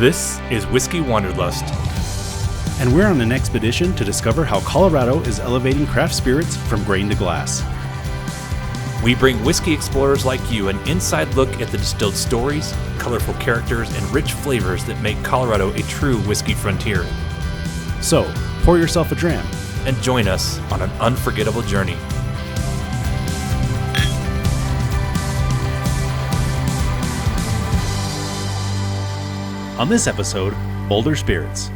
This is Whiskey Wanderlust. And we're on an expedition to discover how Colorado is elevating craft spirits from grain to glass. We bring whiskey explorers like you an inside look at the distilled stories, colorful characters, and rich flavors that make Colorado a true whiskey frontier. So, pour yourself a dram And join us on an unforgettable journey. On this episode, Boulder Spirits.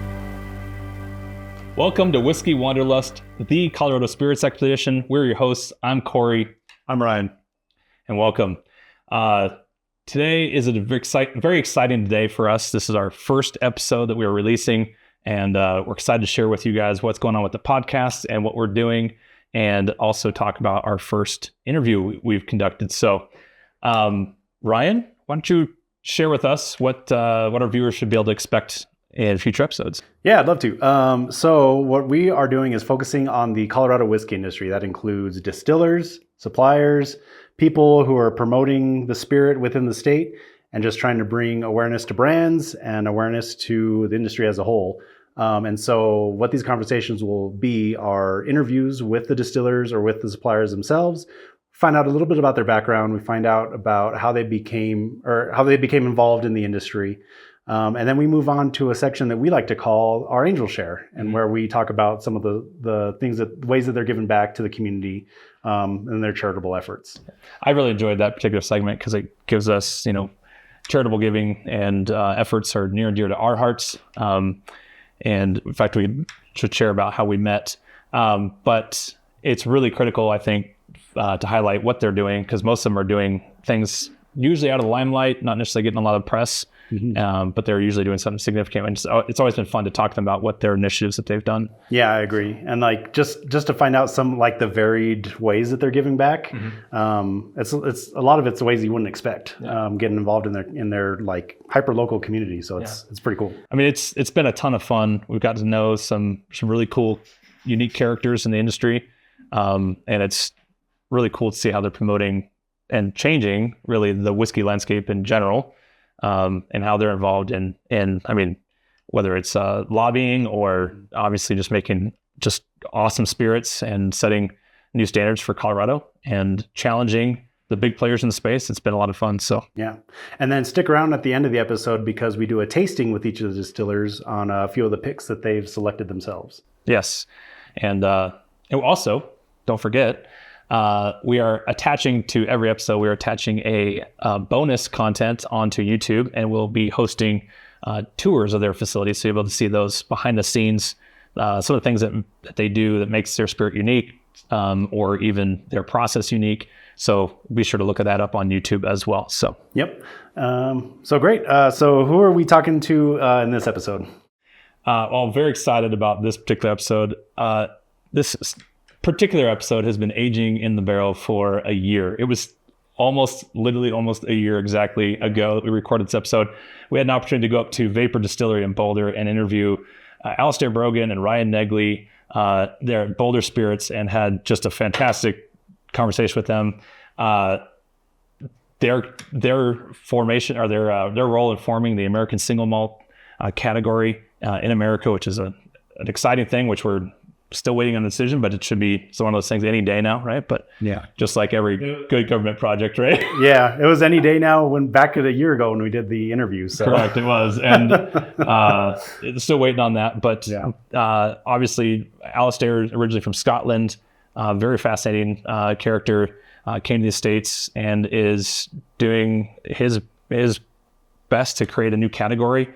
Welcome to Whiskey Wanderlust, the Colorado Spirits Expedition. We're your hosts. I'm Corey. I'm Ryan. And welcome. Today is a very exciting day for us. This is our first episode that we are releasing, and we're excited to share with you guys what's going on with the podcast and what we're doing, and also talk about our first interview we've conducted. So, Ryan, why don't you share with us what our viewers should be able to expect in future episodes? Yeah, I'd love to. So what we are doing is focusing on the Colorado whiskey industry. That includes distillers, suppliers, people who are promoting the spirit within the state, and just trying to bring awareness to brands and awareness to the industry as a whole. And so what these conversations will be are interviews with the distillers or with the suppliers themselves. Find out a little bit about their background. We find out about how they became involved in the industry. And then we move on to a section that we like to call our Angel Share, and where we talk about some of the ways that they're giving back to the community and their charitable efforts. I really enjoyed that particular segment because it gives us, charitable giving and efforts are near and dear to our hearts. And in fact, we should share about how we met. But it's really critical, I think, to highlight what they're doing, because most of them are doing things usually out of the limelight, not necessarily getting a lot of press. Mm-hmm. But they're usually doing something significant. And it's always been fun to talk to them about what their initiatives that they've done. Yeah, I agree. And just to find out some the varied ways that they're giving back. Mm-hmm. It's a lot of it's the ways you wouldn't expect. Yeah. Getting involved in their hyper local community. So it's pretty cool. I mean, it's been a ton of fun. We've got to know some really cool, unique characters in the industry, and it's really cool to see how they're promoting and changing really the whiskey landscape in general. And how they're involved in I mean, whether it's lobbying or obviously just making just awesome spirits and setting new standards for Colorado and challenging the big players in the space. It's been a lot of fun. So yeah. And then stick around at the end of the episode, because we do a tasting with each of the distillers on a few of the picks that they've selected themselves. Yes. And also, don't forget, we are attaching to every episode, we are attaching a bonus content onto YouTube, and we'll be hosting tours of their facilities. So you'll be able to see those behind the scenes, some of the things that they do that makes their spirit unique, or even their process unique. So be sure to look at that up on YouTube as well. So, yep. So great. So who are we talking to in this episode? I'm very excited about this particular episode. This particular episode has been aging in the barrel for a year. It was literally almost a year exactly ago that we recorded this episode. We had an opportunity to go up to Vapor Distillery in Boulder and interview Alistair, Brogan, and Ryan Negley there at Boulder Spirits, and had just a fantastic conversation with them. Their formation, or their role in forming the American Single Malt category in America, which is an exciting thing, which we're still waiting on a decision, but it should be one of those things any day now, right? But yeah, just like every good government project, right? Yeah, it was any day now. Back a year ago when we did the interview. So. Correct, it was, and still waiting on that. But obviously, Alastair, originally from Scotland, very fascinating character, came to the States and is doing his best to create a new category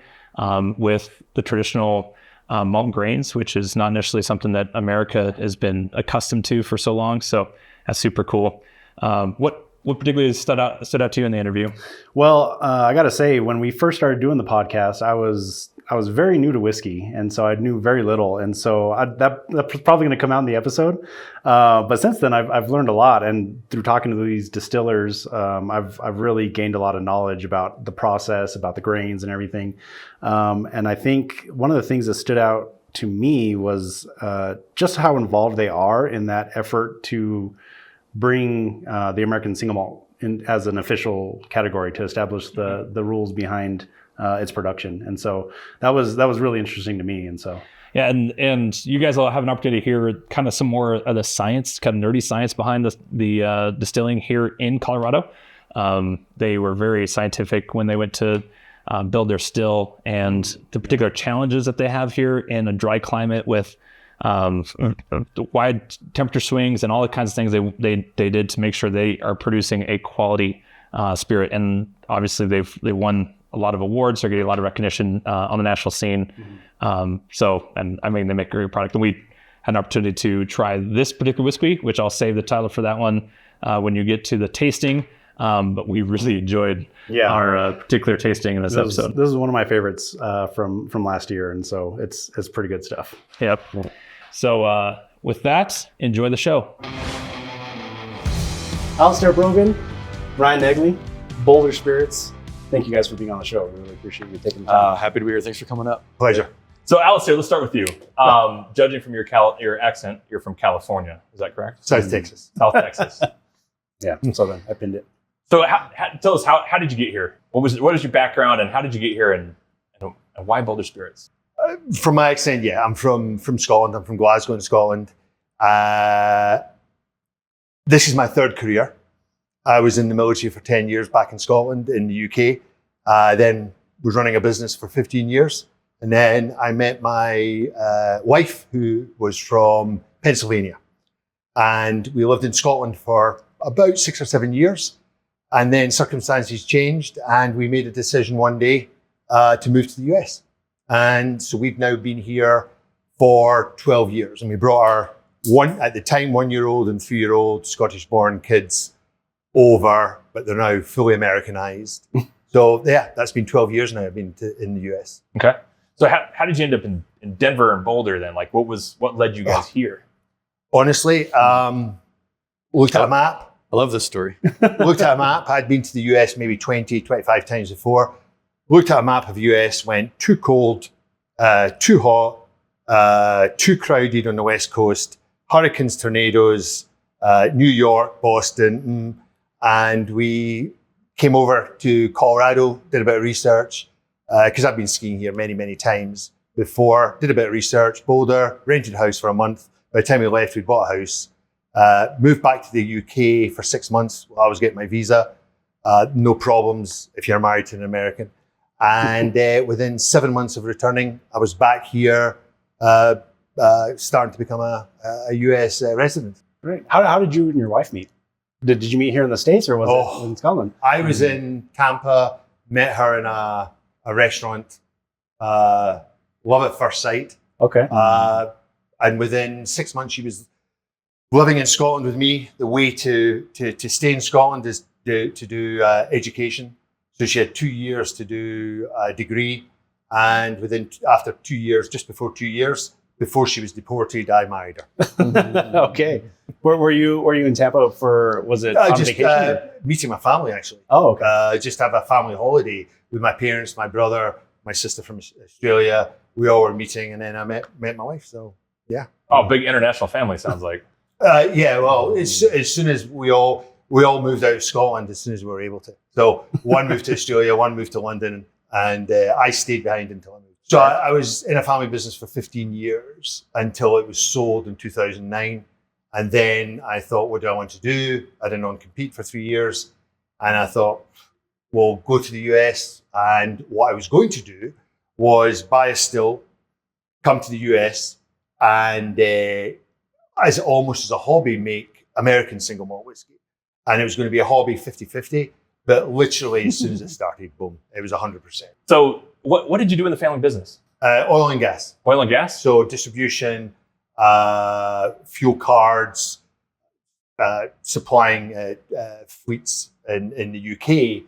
with the traditional malt grains, which is not necessarily something that America has been accustomed to for so long. So that's super cool. What particularly stood out to you in the interview? Well, I got to say, when we first started doing the podcast, I was very new to whiskey, and so I knew very little, and so that's probably going to come out in the episode. But since then, I've learned a lot, and through talking to these distillers, I've really gained a lot of knowledge about the process, about the grains, and everything. And I think one of the things that stood out to me was just how involved they are in that effort to bring the American Single Malt in as an official category, to establish the rules behind its production. And so that was really interesting to me. And so. Yeah, and you guys will have an opportunity to hear kind of some more of the science, kind of nerdy science behind the distilling here in Colorado. They were very scientific when they went to build their still, and the particular challenges that they have here in a dry climate with wide temperature swings and all the kinds of things they did to make sure they are producing a quality spirit. And obviously they won a lot of awards. They're getting a lot of recognition on the national scene. Mm-hmm. They make a great product. And we had an opportunity to try this particular whiskey, which I'll save the title for that one when you get to the tasting. But we really enjoyed our particular tasting in this episode. This is one of my favorites from last year, and so it's pretty good stuff. Yep. So with that, enjoy the show. Alistair, Brogan, Ryan Negley, Boulder Spirits. Thank you guys for being on the show. We really appreciate you taking the time. Happy to be here. Thanks for coming up. Pleasure. So, Alastair, let's start with you. Judging from your accent, you're from California. Is that correct? South Texas. South Texas. Yeah, Southern. I pinned it. So, tell us how did you get here? What is your background, and how did you get here, and why Boulder Spirits? From my accent, yeah, I'm from Scotland. I'm from Glasgow in Scotland. This is my third career. I was in the military for 10 years back in Scotland, in the UK. Then was running a business for 15 years. And then I met my wife, who was from Pennsylvania. And we lived in Scotland for about 6 or 7 years. And then circumstances changed, and we made a decision one day to move to the US. And so we've now been here for 12 years. And we brought our at the time, 1-year-old and 3-year-old Scottish-born kids over, but they're now fully Americanized. So yeah, that's been 12 years now I've been in the US. Okay. So how did you end up in Denver and Boulder then? Like what led you guys here? Honestly, looked at a map. I love this story. Looked at a map. I'd been to the US maybe 20, 25 times before. Looked at a map of the US, went too cold, too hot, too crowded on the West Coast, hurricanes, tornadoes, New York, Boston, and we came over to Colorado, did a bit of research, because I've been skiing here many, many times before, did a bit of research, Boulder, rented a house for a month. By the time we left, we bought a house, moved back to the UK for 6 months while I was getting my visa. No problems if you're married to an American. And within 7 months of returning, I was back here, starting to become a US resident. Right. How did you and your wife meet? Did you meet here in the States, or was it in Scotland? I was in Tampa, met her in a restaurant. Love at first sight. Okay. And within 6 months, she was living in Scotland with me. The way to stay in Scotland is to do education. So she had 2 years to do a degree. And after 2 years, just before 2 years, before she was deported, I married her. Okay. Were you in Tampa was it on vacation? Meeting my family, actually. Oh, okay. Just have a family holiday with my parents, my brother, my sister from Australia. We all were meeting, and then I met my wife. So yeah. Oh, big international family sounds like. Yeah. Well, as soon as we all moved out of Scotland, as soon as we were able to. So one moved to Australia, one moved to London, and I stayed behind until I moved. So I was in a family business for 15 years until it was sold in 2009. And then I thought, what do I want to do? I didn't non-compete for 3 years. And I thought, well, go to the US. And what I was going to do was buy a still, come to the US, and almost as a hobby, make American Single Malt Whiskey. And it was going to be a hobby 50-50. But literally, as soon as it started, boom, it was 100%. So what did you do in the family business? Oil and gas. Oil and gas? So distribution, fuel cards, supplying fleets in the UK.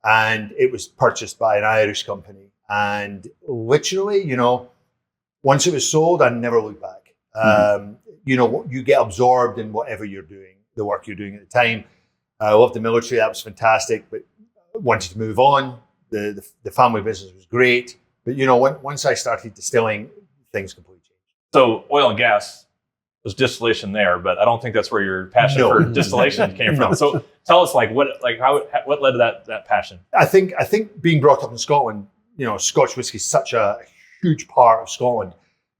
And it was purchased by an Irish company. And literally, once it was sold, I never looked back. You get absorbed in whatever you're doing, the work you're doing at the time. I loved the military, that was fantastic, but wanted to move on. The family business was great. But, once I started distilling, things completely changed. So oil and gas was distillation there, but I don't think that's where your passion for distillation came from. So tell us, what led to that passion? I think being brought up in Scotland, Scotch whiskey is such a huge part of Scotland.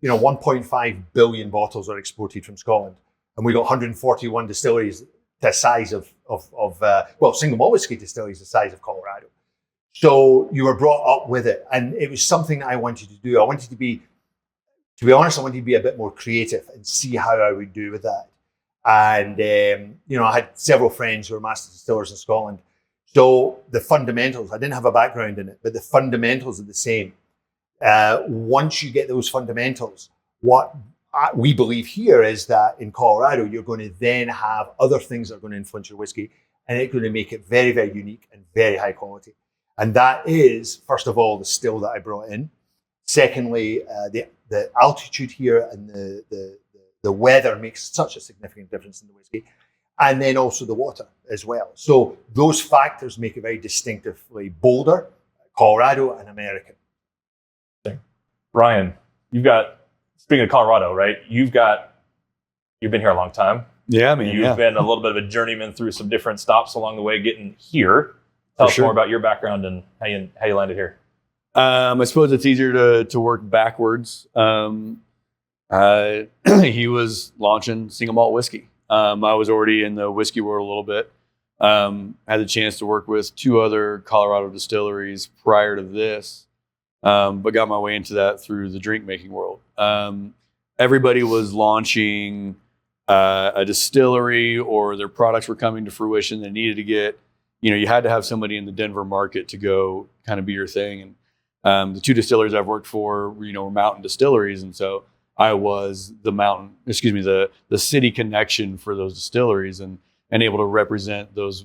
1.5 billion bottles are exported from Scotland, and we got 141 distilleries the size of single malt whiskey distilleries the size of Colorado. So you were brought up with it, and it was something I wanted to do. I wanted to be honest, I wanted to be a bit more creative and see how I would do with that. And I had several friends who were master distillers in Scotland. So the fundamentals, I didn't have a background in it, but the fundamentals are the same. Once you get those fundamentals, what we believe here is that in Colorado, you're going to then have other things that are going to influence your whiskey, and it's going to make it very, very unique and very high quality. And that is, first of all, the still that I brought in. Secondly, the altitude here and the weather makes such a significant difference in the whiskey. And then also the water as well. So those factors make it very distinctively Boulder, Colorado, and American. Ryan, speaking of Colorado, right? You've been here a long time. Yeah, I mean, you've been a little bit of a journeyman through some different stops along the way getting here. Tell us more about your background and how you landed here. I suppose it's easier to work backwards. He was launching single malt whiskey. I was already in the whiskey world a little bit. Had the chance to work with 2 other Colorado distilleries prior to this, but got my way into that through the drink making world. Everybody was launching a distillery, or their products were coming to fruition. They needed to get, you had to have somebody in the Denver market to go kind of be your thing. And the 2 distilleries I've worked for, were mountain distilleries, and so I was the city connection for those distilleries, and able to represent those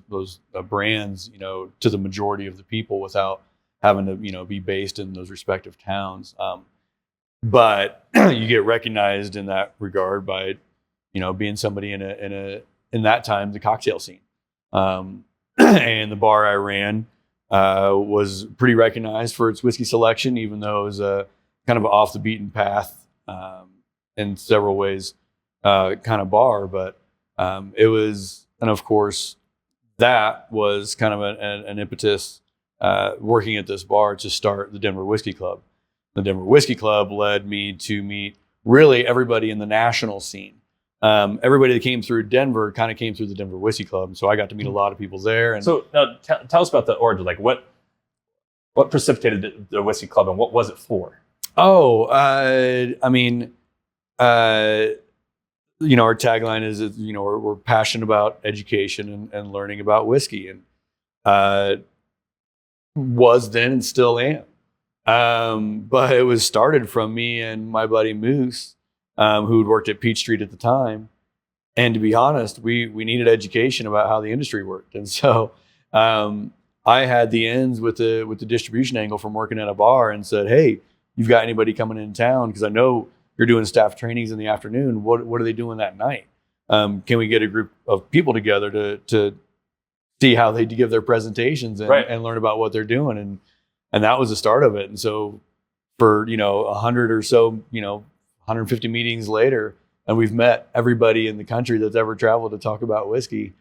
brands, to the majority of the people without having to, be based in those respective towns. But you get recognized in that regard by, being somebody in that time, the cocktail scene. And the bar I ran was pretty recognized for its whiskey selection, even though it was a kind of off the beaten path in several ways kind of bar. But it was, and of course, that was kind of an impetus working at this bar to start the Denver Whiskey Club. The Denver Whiskey Club led me to meet really everybody in the national scene. Everybody that came through Denver kind of came through the Denver Whiskey Club. And so I got to meet a lot of people there. And so now tell us about the origin. Like what precipitated the Whiskey Club, and what was it for? Oh, I mean, our tagline is, we're passionate about education and learning about whiskey, and was then and still am. But it was started from me and my buddy Moose, who had worked at Peach Street at the time. And to be honest, we needed education about how the industry worked. And so I had the ends with the distribution angle from working at a bar, and said, hey, you've got anybody coming in town? Because I know you're doing staff trainings in the afternoon. What are they doing that night? Can we get a group of people together to see how they give their presentations and learn about what they're doing? And that was the start of it. And so for, 100 or so, 150 meetings later, and we've met everybody in the country that's ever traveled to talk about whiskey.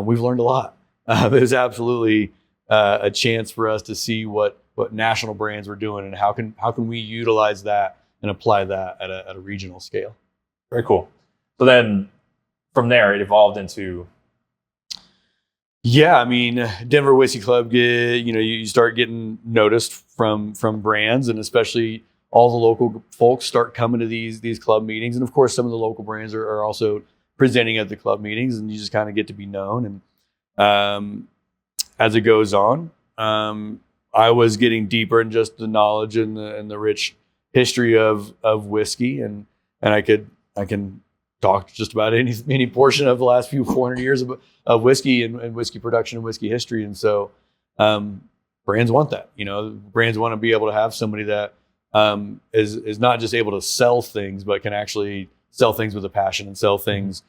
We've learned a lot. It was absolutely a chance for us to see what national brands were doing, and how can we utilize that and apply that at a regional scale. Very cool. So then from there, it evolved into... Yeah, I mean, Denver Whiskey Club, you start getting noticed from brands, and especially all the local folks start coming to these club meetings. And of course, some of the local brands are also presenting at the club meetings, and you just kind of get to be known. And as it goes on, I was getting deeper in just the knowledge and the rich history of whiskey, and I can talk just about any portion of the last 400 years of whiskey and whiskey production and whiskey history. And so brands want that. Brands want to be able to have somebody that is not just able to sell things, but can actually sell things with a passion and sell things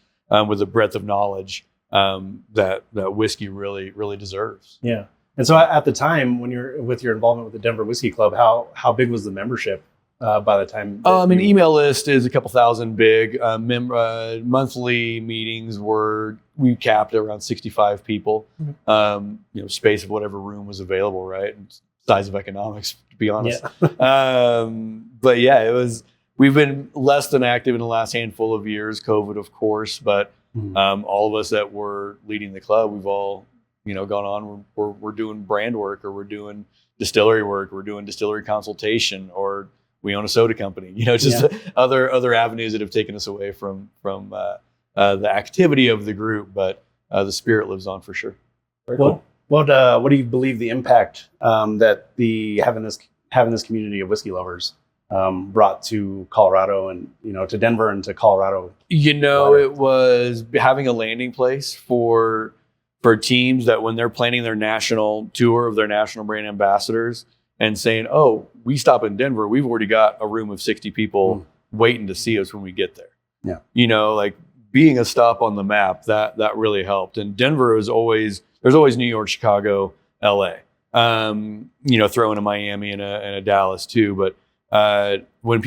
with a breadth of knowledge that whiskey really deserves. Yeah. And so at the time, when you're with your involvement with the Denver Whiskey Club, how big was the membership by the time? Email list is a couple thousand big. Monthly meetings we capped at around 65 people. Mm-hmm. Space of whatever room was available, right? And size of economics, to be honest. But yeah, we've been less than active in the last handful of years, COVID, of course, but all of us that were leading the club, we've all, gone on, we're doing brand work, or we're doing distillery work, we're doing distillery consultation, or we own a soda company, just other avenues that have taken us away from the activity of the group, but the spirit lives on for sure. Very cool. What do you believe the impact that having this community of whiskey lovers brought to Colorado and to Denver and to Colorado? It was having a landing place for teams that when they're planning their national tour of their national brand ambassadors and saying, "Oh, we stop in Denver, we've already got a room of 60 people waiting to see us when we get there." Yeah, being a stop on the map, that really helped. And Denver is there's always New York, Chicago, LA, throw in a Miami and a Dallas too. But when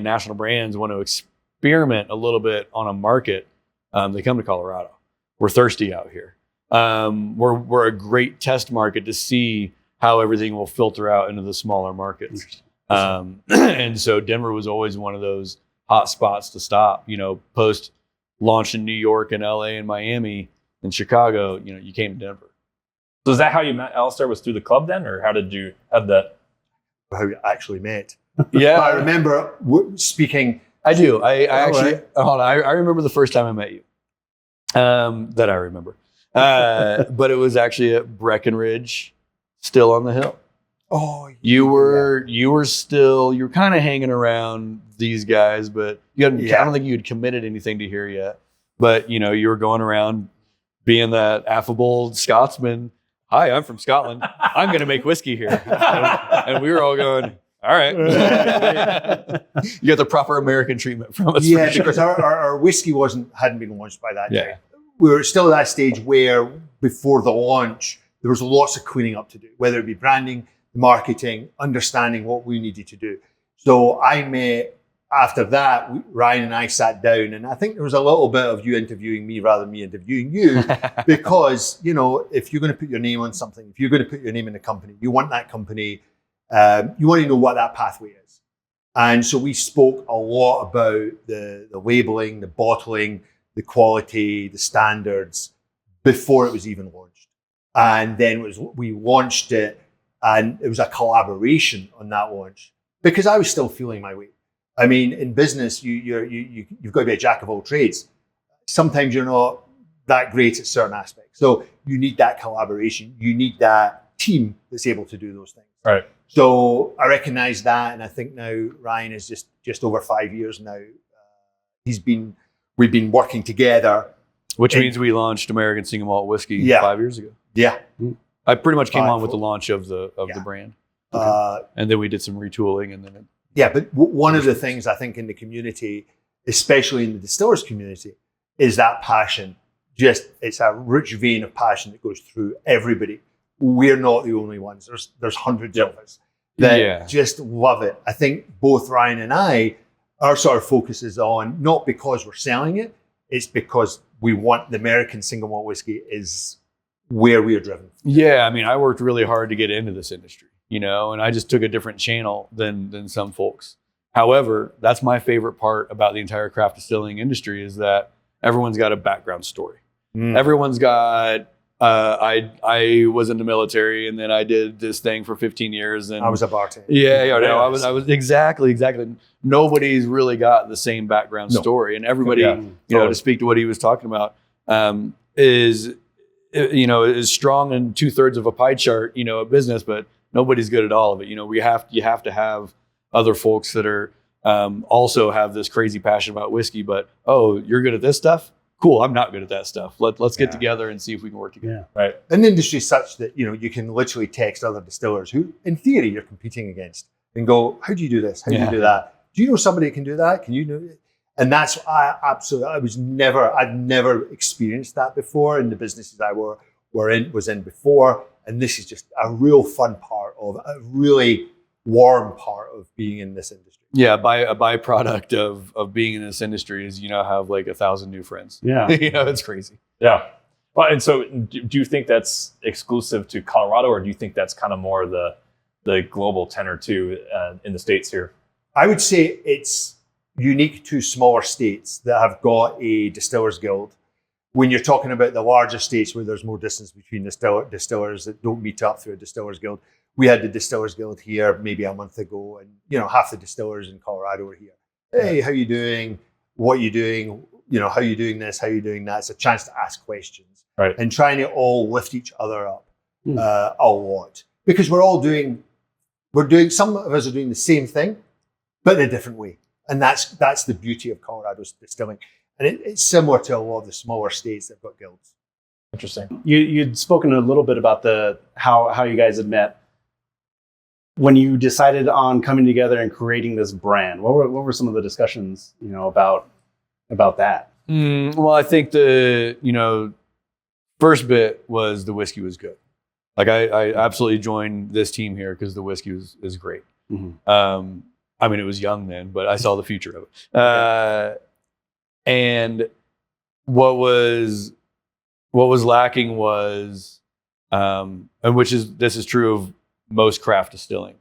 national brands want to experiment a little bit on a market, they come to Colorado. We're thirsty out here. We're a great test market to see how everything will filter out into the smaller markets. And so Denver was always one of those hot spots to stop, post launch in New York and LA and Miami and Chicago, you came to Denver. So is that how you met Alistair? Was through the club then, or how that? How we actually met. Yeah. I remember speaking. I do. I remember the first time I met you. That I remember. But it was actually at Breckenridge, still on the hill. Oh, you were kind of hanging around these guys, but I don't think you had committed anything to here yet. But you were going around being that affable Scotsman. Hi, I'm from Scotland. I'm going to make whiskey here, and we were all going, all right. You got the proper American treatment from us. Yeah, because our whiskey hadn't been launched by that time. We were still at that stage where before the launch, there was lots of cleaning up to do, whether it be branding, marketing, understanding what we needed to do. So after that, Ryan and I sat down, and I think there was a little bit of you interviewing me rather than me interviewing you, because, if you're going to put your name on something, if you're going to put your name in a company, you want that company, you want to know what that pathway is. And so we spoke a lot about the labeling, the bottling, the quality, the standards before it was even launched. And then we launched it, and it was a collaboration on that launch because I was still feeling my way. I mean, in business, you've got to be a jack of all trades. Sometimes you're not that great at certain aspects. So you need that collaboration. You need that team that's able to do those things. Right. So I recognize that. And I think now Ryan is just over 5 years now. We've been working together. Which means we launched American Single Malt Whiskey 5 years ago. Yeah. I pretty much came on with the launch of the brand. Okay. And then we did some retooling and then but one of the things I think in the community, especially in the distillers community, is that passion. It's a rich vein of passion that goes through everybody. We're not the only ones. There's hundreds of us that just love it. I think both Ryan and I, our sort of focus is on, not because we're selling it, it's because we want the American Single Malt Whiskey is where we are driven. Yeah, I mean, I worked really hard to get into this industry, and I just took a different channel than some folks. However, that's my favorite part about the entire craft distilling industry is that everyone's got a background story. Everyone's got, I was in the military and then I did this thing for 15 years. And I was a bartender. I was exactly. Nobody's really got the same background story. And everybody, to speak to what he was talking about, is strong in 2/3 of a pie chart, a business, but nobody's good at all of it. You have to have other folks that are also have this crazy passion about whiskey, but you're good at this stuff. Cool. I'm not good at that stuff. Let's get together and see if we can work together. Yeah. Right. An industry such that, you can literally text other distillers who in theory you're competing against and go, how do you do this? How do you do that? Do you know somebody that can do that? Can you do it? And that's, I've never experienced that before in the businesses I was in before. And this is just a real fun part of a really warm part of being in this industry. Yeah, a byproduct of being in this industry is have like 1,000 new friends. Yeah. It's crazy. Yeah. Well, and so do you think that's exclusive to Colorado, or do you think that's kind of more the global tenor too in the States here? I would say it's unique to smaller states that have got a distillers guild. When you're talking about the larger states where there's more distance between distillers that don't meet up through a distillers guild, we had the distillers guild here maybe a month ago, and half the distillers in Colorado were here. Hey, how you doing? What are you doing? How you doing this? How you doing that? It's a chance to ask questions, right? And trying to all lift each other up a lot, because we're doing. Some of us are doing the same thing, but in a different way, and that's the beauty of Colorado's distilling. And it's similar to a lot of the smaller states that have got guilds. Interesting. You'd spoken a little bit about how you guys had met. When you decided on coming together and creating this brand, what were some of the discussions about that? Well, I think the first bit was the whiskey was good. Like I absolutely joined this team here because the whiskey is great. Mm-hmm. I mean, it was young then, but I saw the future of it. And what was lacking was, and this is true of most craft distilling.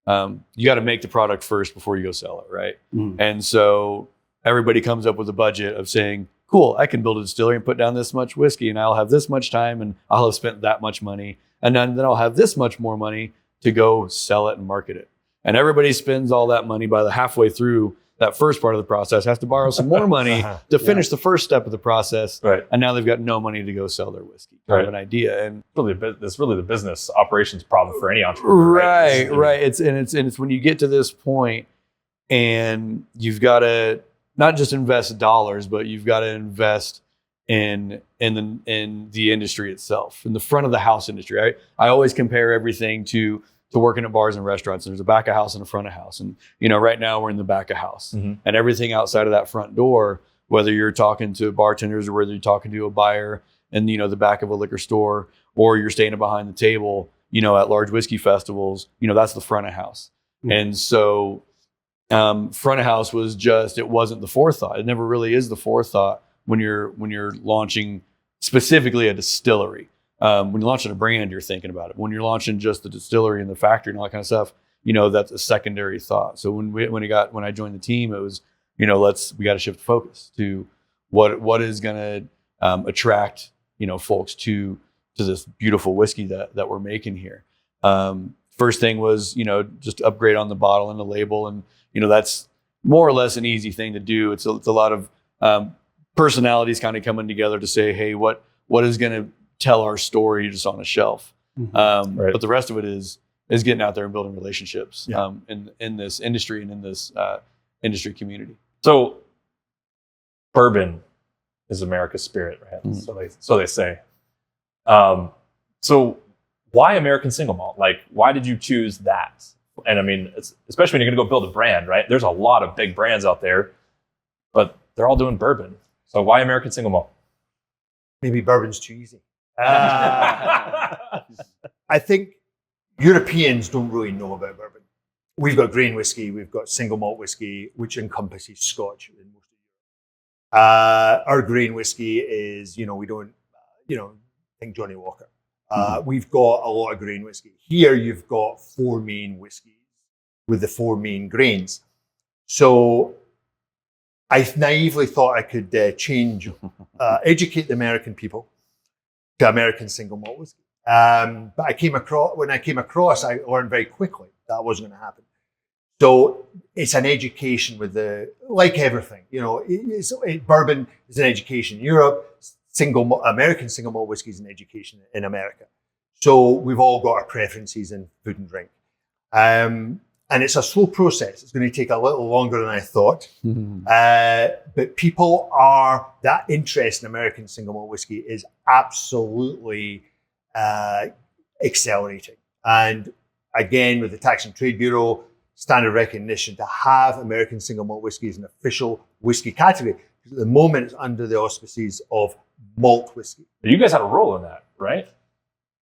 You got to make the product first before you go sell it, right? Mm-hmm. And so everybody comes up with a budget of saying, cool, I can build a distillery and put down this much whiskey, and I'll have this much time, and I'll have spent that much money, and then I'll have this much more money to go sell it and market it. And everybody spends all that money by the halfway through that first part of the process, has to borrow some more money to finish the first step of the process. Right. And now they've got no money to go sell their whiskey. Kind of an idea. And it's really the business operations problem for any entrepreneur. Right. It's when you get to this point and you've got to not just invest dollars, but you've got to invest in the industry itself, in the front of the house industry. Right? I always compare everything to working at bars and restaurants. There's a back of house and a front of house. And, right now we're in the back of house. Mm-hmm. And everything outside of that front door, whether you're talking to bartenders or whether you're talking to a buyer in, the back of a liquor store, or you're standing behind the table, at large whiskey festivals, that's the front of house. Mm-hmm. And so front of house was it wasn't the forethought. It never really is the forethought when you're launching specifically a distillery. When you're launching a brand, you're thinking about it. When you're launching just the distillery and the factory and all that kind of stuff, that's a secondary thought. So when I joined the team, it was, we got to shift focus to what is going to attract, folks to this beautiful whiskey that we're making here. First thing was, just upgrade on the bottle and the label, and that's more or less an easy thing to do. It's a lot of personalities kind of coming together to say, hey, what is going to tell our story just on a shelf. Mm-hmm. Right. But the rest of it is getting out there and building relationships in this industry and in this industry community. So bourbon is America's spirit, right? Mm-hmm. So they say. So why American Single Malt? Like, why did you choose that? And I mean, especially when you're going to go build a brand, right? There's a lot of big brands out there, but they're all doing bourbon. So why American Single Malt? Maybe bourbon's too easy. I think Europeans don't really know about bourbon. We've got grain whiskey, we've got single malt whiskey, which encompasses Scotch in most of Europe. Our grain whiskey is, we don't, think Johnny Walker. We've got a lot of grain whiskey. Here you've got 4 main whiskeys with the 4 main grains. So I naively thought I could educate the American people to American Single Malt Whiskey. But when I came across, I learned very quickly that wasn't going to happen. So it's an education like everything, bourbon is an education in Europe, American Single Malt Whiskey is an education in America. So we've all got our preferences in food and drink. And it's a slow process. It's going to take a little longer than I thought. Mm-hmm. But that interest in American Single Malt Whiskey is absolutely accelerating. And again, with the Tax and Trade Bureau, standard recognition to have American Single Malt Whiskey as an official whiskey category. At the moment, it's under the auspices of malt whiskey. You guys had a role in that, right?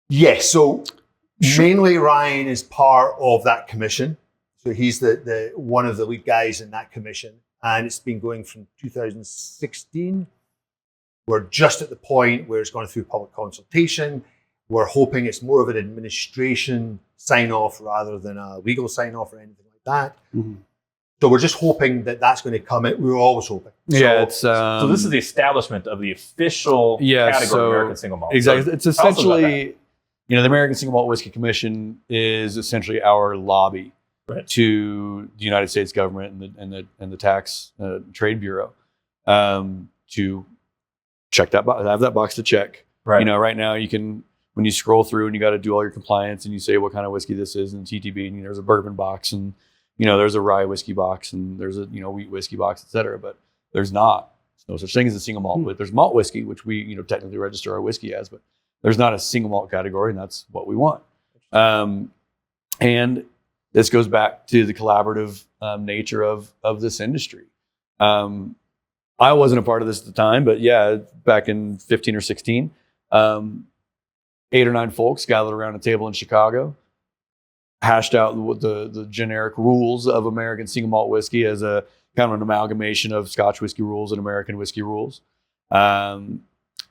Yes. So mainly Ryan is part of that commission. So he's the one of the lead guys in that commission, and it's been going from 2016 We're just at the point where it's gone through public consultation. We're hoping it's more of an administration sign-off rather than a legal sign-off or anything like that. Mm-hmm. So we're just hoping that that's going to come in. We're always hoping. Yeah, So this is the establishment of the official category of American Single Malt. Exactly. So it's tell us about essentially, the American Single Malt Whiskey Commission is essentially our lobby to the United States government and the tax trade bureau to check that box, have that box to check. Right. Right now you can, when you scroll through and you got to do all your compliance and you say what kind of whiskey this is and TTB, and there's a bourbon box and there's a rye whiskey box and there's a wheat whiskey box, etc. But there's not. There's no such thing as a single malt. There's malt whiskey, which we technically register our whiskey as, but there's not a single malt category, and that's what we want. And this goes back to the collaborative nature of this industry. I wasn't a part of this at the time, but yeah, back in 15 or 16, 8 or 9 folks gathered around a table in Chicago, hashed out the generic rules of American single malt whiskey as a kind of an amalgamation of Scotch whiskey rules and American whiskey rules. And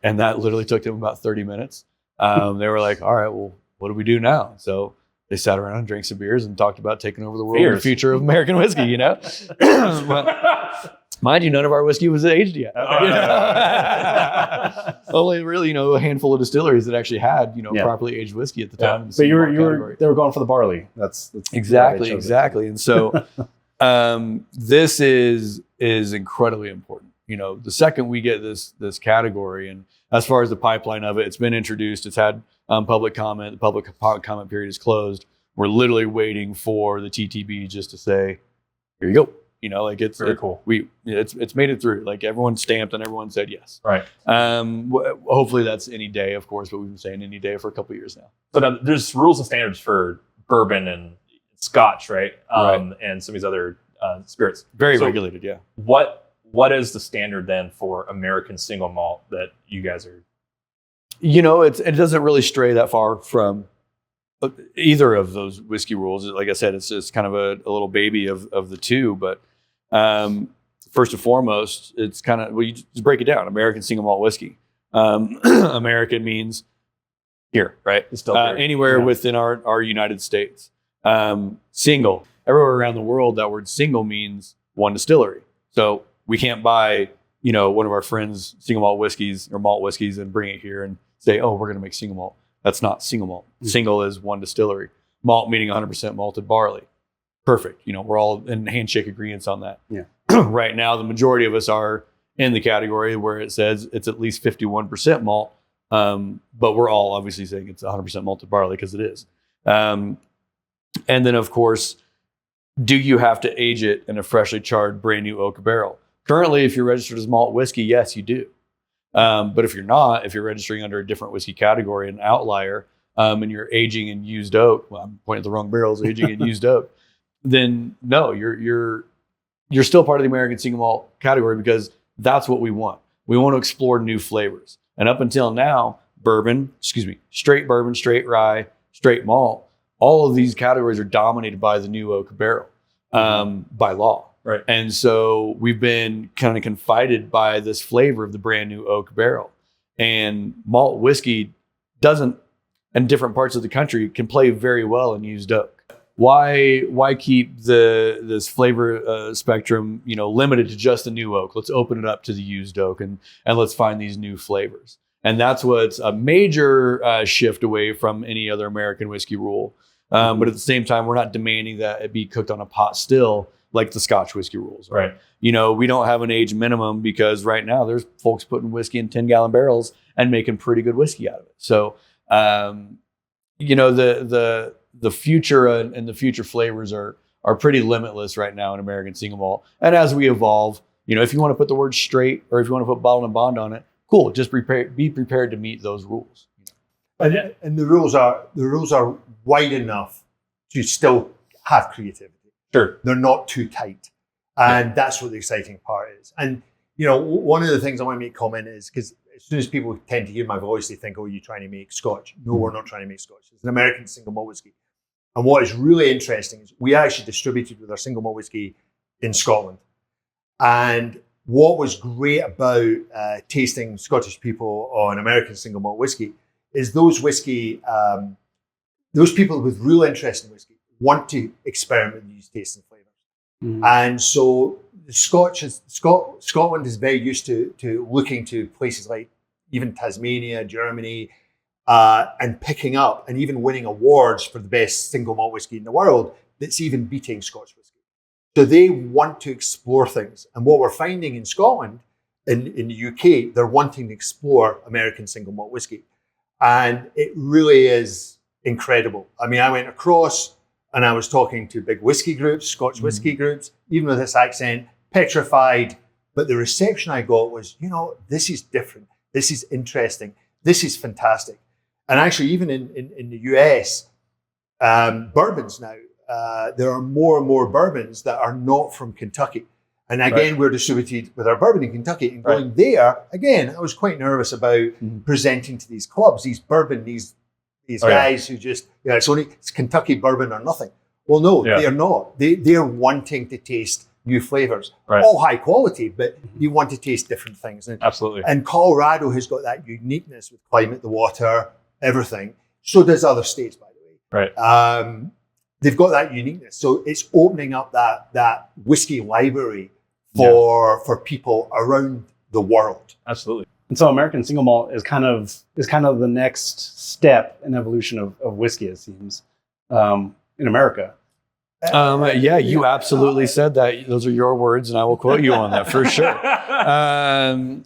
that literally took them about 30 minutes. They were like, all right, well, what do we do now? So they sat around and drank some beers and talked about taking over the world and the future of American whiskey, But, mind you, none of our whiskey was aged yet. Only really, a handful of distilleries that actually had, properly aged whiskey at the time. But they were going for the barley. That's exactly. And so this is incredibly important. The second we get this category, and as far as the pipeline of it, it's been introduced. It's had public comment. The public comment period is closed. We're literally waiting for the TTB just to say, "Here you go." It's very cool. It's made it through. Like everyone stamped and everyone said yes. Right. Hopefully that's any day, of course, but we've been saying any day for a couple of years now. So now there's rules and standards for bourbon and Scotch, right? And some of these other spirits. Very regulated, yeah. What is the standard then for American single malt that you guys are? It doesn't really stray that far from either of those whiskey rules. Like I said, it's kind of a little baby of the two, but first and foremost, it's kind of, you just break it down. American single malt whiskey. American means here, right? Anywhere within our United States. Single, everywhere around the world, that word single means one distillery. So we can't buy, one of our friends' single malt whiskeys or malt whiskeys and bring it here and say, oh, we're going to make single malt. That's not single malt. Single is one distillery. Malt meaning 100% malted barley. Perfect. We're all in handshake agreements on that. Yeah. Right now, the majority of us are in the category where it says it's at least 51% malt. But we're all obviously saying it's 100% malted barley because it is. And then, of course, do you have to age it in a freshly charred brand new oak barrel? Currently, if you're registered as malt whiskey, yes, you do. But if you're not, if you're registering under a different whiskey category, an outlier, and you're aging in used oak, well, I'm pointing at the wrong barrels, aging in used oak, then no, you're still part of the American single malt category because that's what we want. We want to explore new flavors. And up until now, straight bourbon, straight rye, straight malt, all of these categories are dominated by the new oak barrel by law. Right. And so we've been kind of confided by this flavor of the brand new oak barrel. And malt whiskey doesn't, in different parts of the country, can play very well in used oak. Why keep this flavor spectrum, limited to just the new oak? Let's open it up to the used oak and let's find these new flavors. And that's what's a major shift away from any other American whiskey rule. But at the same time, we're not demanding that it be cooked on a pot still like the Scotch whiskey rules. Right. We don't have an age minimum because right now there's folks putting whiskey in 10-gallon barrels and making pretty good whiskey out of it. So, the future and the future flavors are pretty limitless right now in American single malt. And as we evolve, if you want to put the word straight or if you want to put bottled and bond on it, cool. Just be prepared to meet those rules. And the rules are wide enough to still have creativity. Sure. They're not too tight. And that's what the exciting part is. And, one of the things I want to make comment is because as soon as people tend to hear my voice, they think, oh, you're trying to make Scotch. No, we're not trying to make Scotch. It's an American single malt whiskey. And what is really interesting is we actually distributed with our single malt whiskey in Scotland. And what was great about tasting Scottish people on American Single Malt Whiskey is those people with real interest in whiskey want to experiment with these tastes and flavors. Mm-hmm. And so Scotland is very used to looking to places like even Tasmania, Germany, and picking up and even winning awards for the best single malt whiskey in the world that's even beating Scotch whiskey. So they want to explore things. And what we're finding in Scotland, in the UK, they're wanting to explore American single malt whiskey. And it really is incredible. I mean, I went across and I was talking to big whiskey groups, Scotch whiskey groups, even with this accent, petrified. But the reception I got was, this is different. This is interesting. This is fantastic. And actually, even in the US, bourbons now, there are more and more bourbons that are not from Kentucky. And again, we're distributed with our bourbon in Kentucky. And going there, again, I was quite nervous about presenting to these clubs, these guys who just, it's Kentucky bourbon or nothing. Well, no, they are not. They're wanting to taste new flavors. Right. All high quality, but you want to taste different things. And, absolutely. And Colorado has got that uniqueness with climate, the water, everything. So does other states, by the way. Right. They've got that uniqueness. So it's opening up that whiskey library for people around the world. Absolutely. And so American Single Malt is kind of the next step in evolution of whiskey, it seems, in America. You absolutely said that. Those are your words, and I will quote you on that for sure.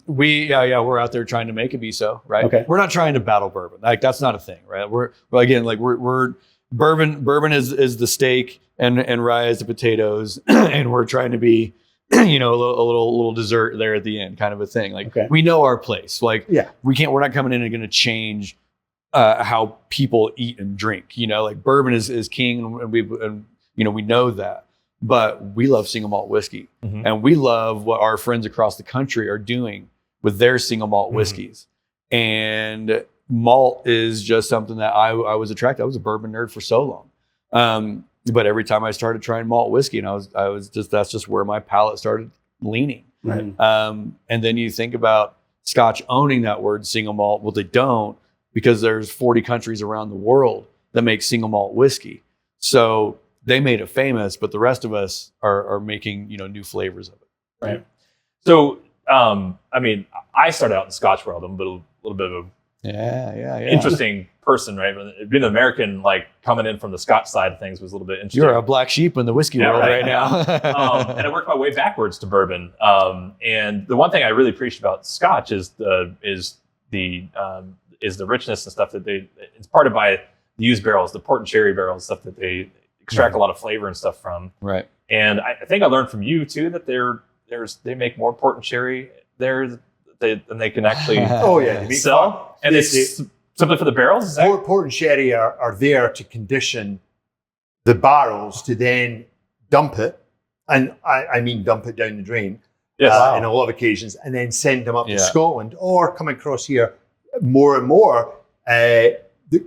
We're out there trying to make it be so, right? Okay. We're not trying to battle bourbon. Like that's not a thing, right? We're bourbon is the steak and rye is the potatoes, and we're trying to be, a little dessert there at the end, kind of a thing. Like we know our place. Like we're not coming in and going to change how people eat and drink. Like bourbon is king, and we know that. But we love single malt whiskey, and we love what our friends across the country are doing with their single malt whiskeys. And malt is just something that I was attracted. I was a bourbon nerd for so long. But every time I started trying malt whiskey, and that's just where my palate started leaning. Right. And then you think about Scotch owning that word single malt. Well, they don't, because there's 40 countries around the world that make single malt whiskey. So they made it famous, but the rest of us are making, new flavors of it. Right. So, I started out in the Scotch world. I'm a little bit of a interesting person, right? Being an American, like coming in from the Scotch side of things was a little bit interesting. You're a black sheep in the whiskey world right now. And I worked my way backwards to bourbon. And the one thing I really appreciate about Scotch is the richness and stuff that it's parted by the used barrels, the port and sherry barrels, stuff that they extract a lot of flavor and stuff from. Right. And I think I learned from you too that they make more port and sherry there than they can actually sell. And it's simply for the barrels. Port and sherry are there to condition the barrels to then dump it, and I mean dump it down the drain. Yes. In a lot of occasions, and then send them up to Scotland or come across here more and more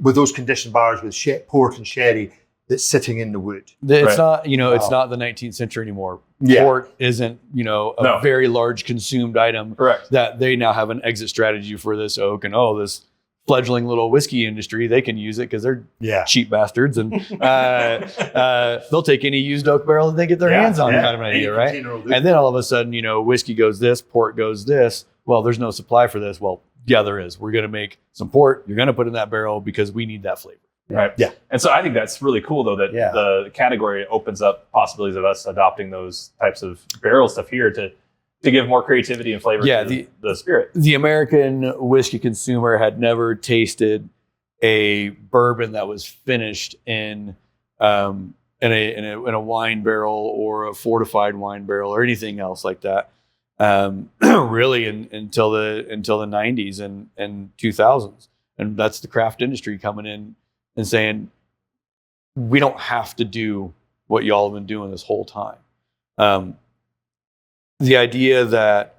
with those conditioned barrels with port and sherry that's sitting in the wood. It's not, it's not the 19th century anymore. Yeah. Port isn't, a very large consumed item. Correct. That they now have an exit strategy for this oak and this fledgling little whiskey industry. They can use it because they're cheap bastards, and they'll take any used oak barrel that they get their hands on, kind of an idea, right? And then all of a sudden, whiskey goes this, port goes this. Well, there's no supply for this. Well, yeah, there is. We're going to make some port. You're going to put in that barrel because we need that flavor. Right. Yeah. And so I think that's really cool, though, that the category opens up possibilities of us adopting those types of barrel stuff here to give more creativity and flavor to the spirit. The American whiskey consumer had never tasted a bourbon that was finished in a wine barrel or a fortified wine barrel or anything else like that. Really until the 90s and 2000s. And that's the craft industry coming in and saying, we don't have to do what y'all have been doing this whole time. The idea that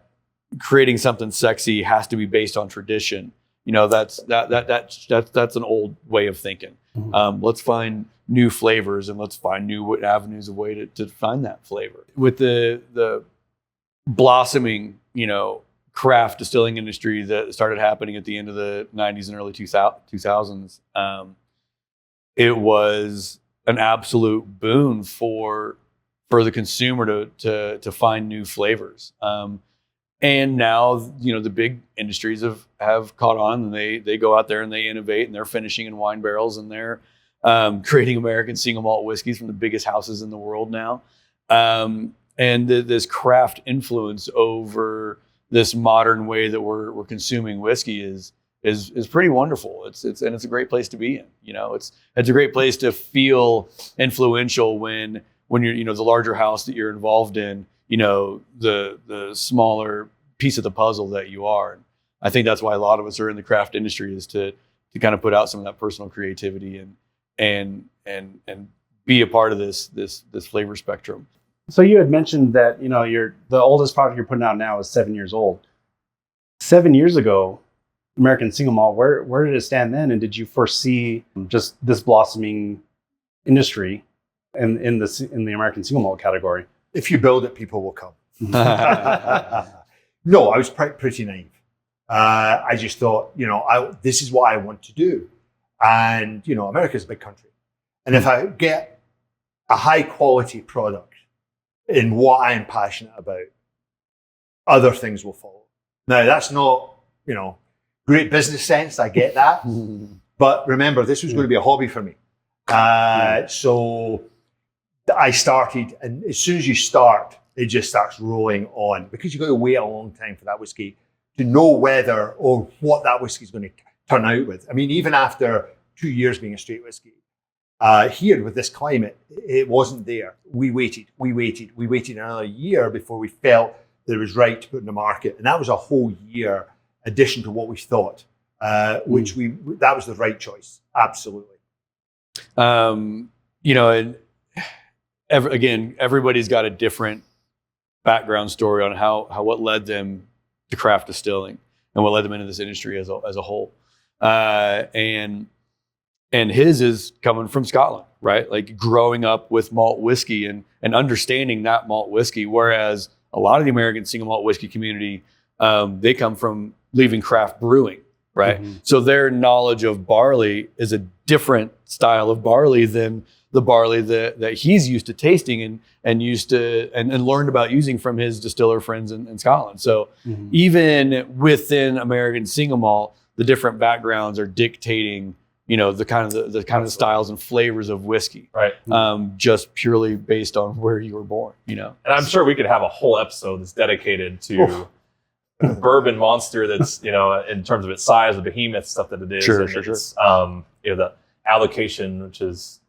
creating something sexy has to be based on tradition, that's an old way of thinking. Let's find new flavors and let's find new avenues of way to find that flavor. With the blossoming, craft distilling industry that started happening at the end of the 90s and early 2000s. It was an absolute boon for the consumer to find new flavors. And now, the big industries have caught on, and they go out there and they innovate, and they're finishing in wine barrels, and they're creating American single malt whiskeys from the biggest houses in the world now. And this craft influence over this modern way that we're consuming whiskey is pretty wonderful. It's a great place to be in. It's a great place to feel influential when you're the larger house that you're involved in, the smaller piece of the puzzle that you are. And I think that's why a lot of us are in the craft industry, is to kind of put out some of that personal creativity and be a part of this flavor spectrum. So you had mentioned that the oldest product you're putting out now is 7 years old. 7 years ago, American Single Malt, where did it stand then? And did you foresee just this blossoming industry in the American Single Malt category? If you build it, people will come. No, I was pretty naive. I just thought, this is what I want to do. And, America's a big country. And if I get a high quality product in what I am passionate about, other things will follow. Now, that's not, great business sense. I get that. But remember, this was going to be a hobby for me. So I started, and as soon as you start, it just starts rolling on, because you've got to wait a long time for that whiskey to know whether or what that whiskey is going to turn out with. I mean, even after 2 years being a straight whiskey, here with this climate, it wasn't there. We waited another year before we felt that it was right to put in the market. And that was a whole year addition to what we thought, that was the right choice. Absolutely. And everybody's got a different background story on what led them to craft distilling and what led them into this industry as a whole. And his is coming from Scotland, right? Like growing up with malt whiskey and understanding that malt whiskey, whereas a lot of the American single malt whiskey community, they come from leaving craft brewing, right? Mm-hmm. So their knowledge of barley is a different style of barley than the barley that he's used to tasting and used to and learned about using from his distiller friends in Scotland. So even within American single malt, the different backgrounds are dictating, the kind of styles and flavors of whiskey, right? Just purely based on where you were born, And I'm sure we could have a whole episode that's dedicated to the bourbon monster. That's in terms of its size, the behemoth stuff that it is. Sure. The allocation, which is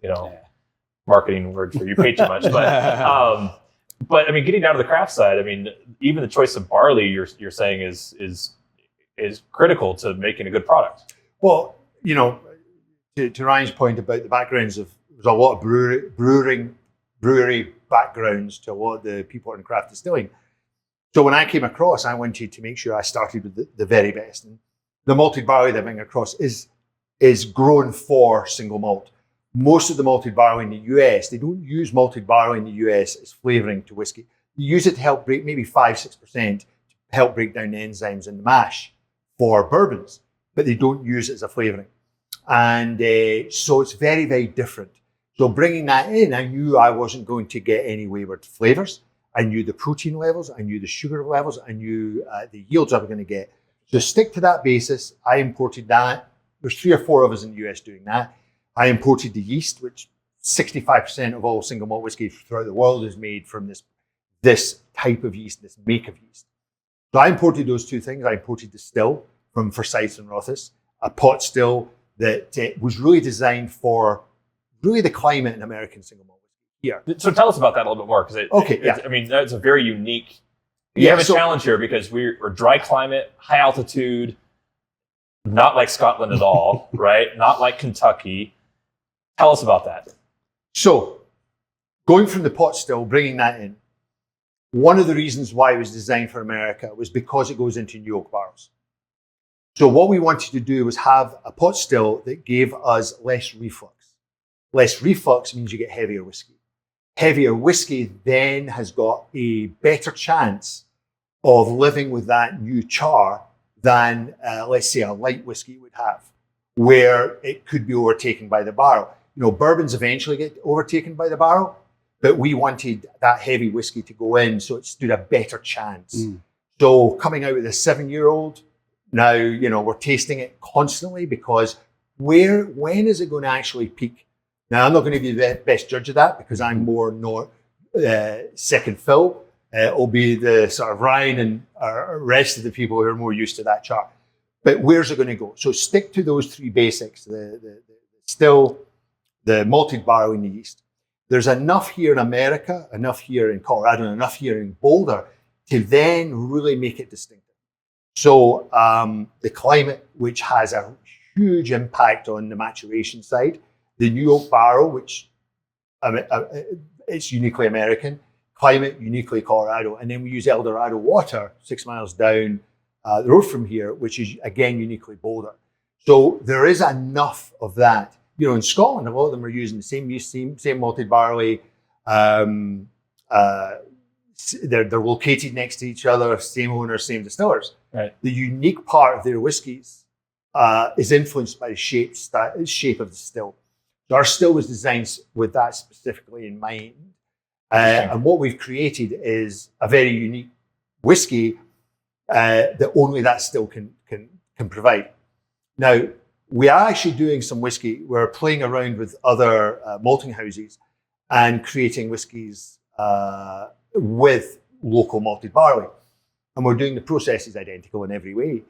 marketing word for you pay too much, but I mean, getting down to the craft side, I mean, even the choice of barley you're saying is critical to making a good product. Well, to Ryan's point about the backgrounds there's a lot of brewery backgrounds to a lot of the people in craft distilling. So when I came across, I wanted to make sure I started with the very best. And the malted barley that I bring across is grown for single malt. Most of the malted barley in the US, they don't use malted barley in the US as flavoring to whiskey. They use it to help break maybe 5-6% to help break down the enzymes in the mash for bourbons, but they don't use it as a flavoring. And so it's very, very different. So bringing that in, I knew I wasn't going to get any wayward flavors. I knew the protein levels, I knew the sugar levels, I knew the yields I was going to get. So stick to that basis. I imported that. There's 3 or 4 of us in the US doing that. I imported the yeast, which 65% of all single malt whiskey throughout the world is made from this type of yeast, this make of yeast. So I imported those 2 things. I imported the still from Forsyth and Rothes, a pot still that was really designed for really the climate in American single malt whiskey here. So tell us about that a little bit more, because I mean, that's a very unique. You have a challenge here because we're dry climate, high altitude, not like Scotland at all, right? Not like Kentucky. Tell us about that. So, going from the pot still, bringing that in, one of the reasons why it was designed for America was because it goes into new oak barrels. So what we wanted to do was have a pot still that gave us less reflux. Less reflux means you get heavier whiskey. Heavier whiskey then has got a better chance of living with that new char than, let's say, a light whiskey would have, where it could be overtaken by the barrel. You know, bourbons eventually get overtaken by the barrel, but we wanted that heavy whiskey to go in so it stood a better chance. So coming out with a 7-year-old, now, you know, we're tasting it constantly because when is it going to actually peak? Now, I'm not going to be the best judge of that because I'm more second fill. It'll be the sort of Ryan and rest of the people who are more used to that chart. But where's it going to go? So stick to those three basics, the still, the malted barley and the yeast. There's enough here in America, enough here in Colorado, and enough here in Boulder to then really make it distinctive. So the climate, which has a huge impact on the maturation side, the new oak barrel, which it's uniquely American, climate uniquely Colorado, and then we use El Dorado water 6 miles down the road from here, which is again uniquely Boulder. So there is enough of that. You know, in Scotland, a lot of them are using the same yeast, same malted barley. They're located next to each other, same owners, same distillers. Right. The unique part of their whiskies is influenced by the shape of the still. So our still was designed with that specifically in mind. And what we've created is a very unique whiskey that only that still can provide. Now, we are actually doing some whiskey. We're playing around with other malting houses and creating whiskies with local malted barley. And we're doing the processes identical in every way.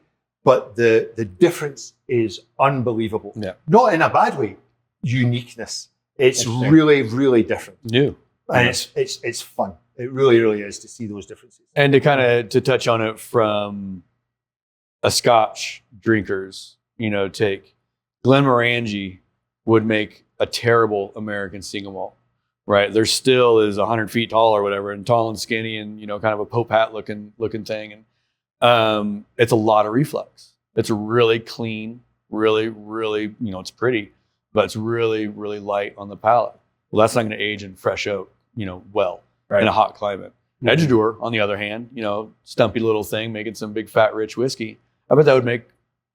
But the difference is unbelievable. Yeah. Not in a bad way, uniqueness. It's really, really different. New. And it's fun. It really, really is to see those differences. And to touch on it from a Scotch drinker's, take, Glenmorangie would make a terrible American single malt, right? Their still is 100 feet tall or whatever, and tall and skinny, and kind of a Pope hat looking thing, and it's a lot of reflux. It's really clean, really, really, it's pretty, but it's really, really light on the palate. Well, that's not going to age in fresh oak, well, right, in a hot climate. Edgedoor, on the other hand, stumpy little thing making some big fat rich whiskey. I bet that would make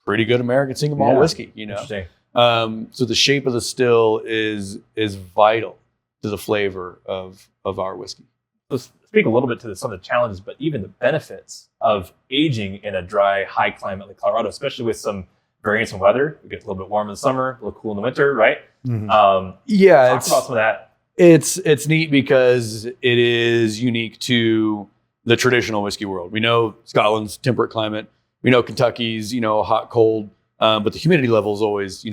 pretty good American single malt whiskey, Interesting. So the shape of the still is vital to the flavor of our whiskey. Let's speak a little bit to some of the challenges, but even the benefits of aging in a dry, high climate like Colorado, especially with some variance in weather. It gets a little bit warm in the summer, a little cool in the winter, right? Mm-hmm. Talk about some of that. It's neat because it is unique to the traditional whiskey world. We know Scotland's temperate climate. We know Kentucky's, hot, cold, but the humidity level is always,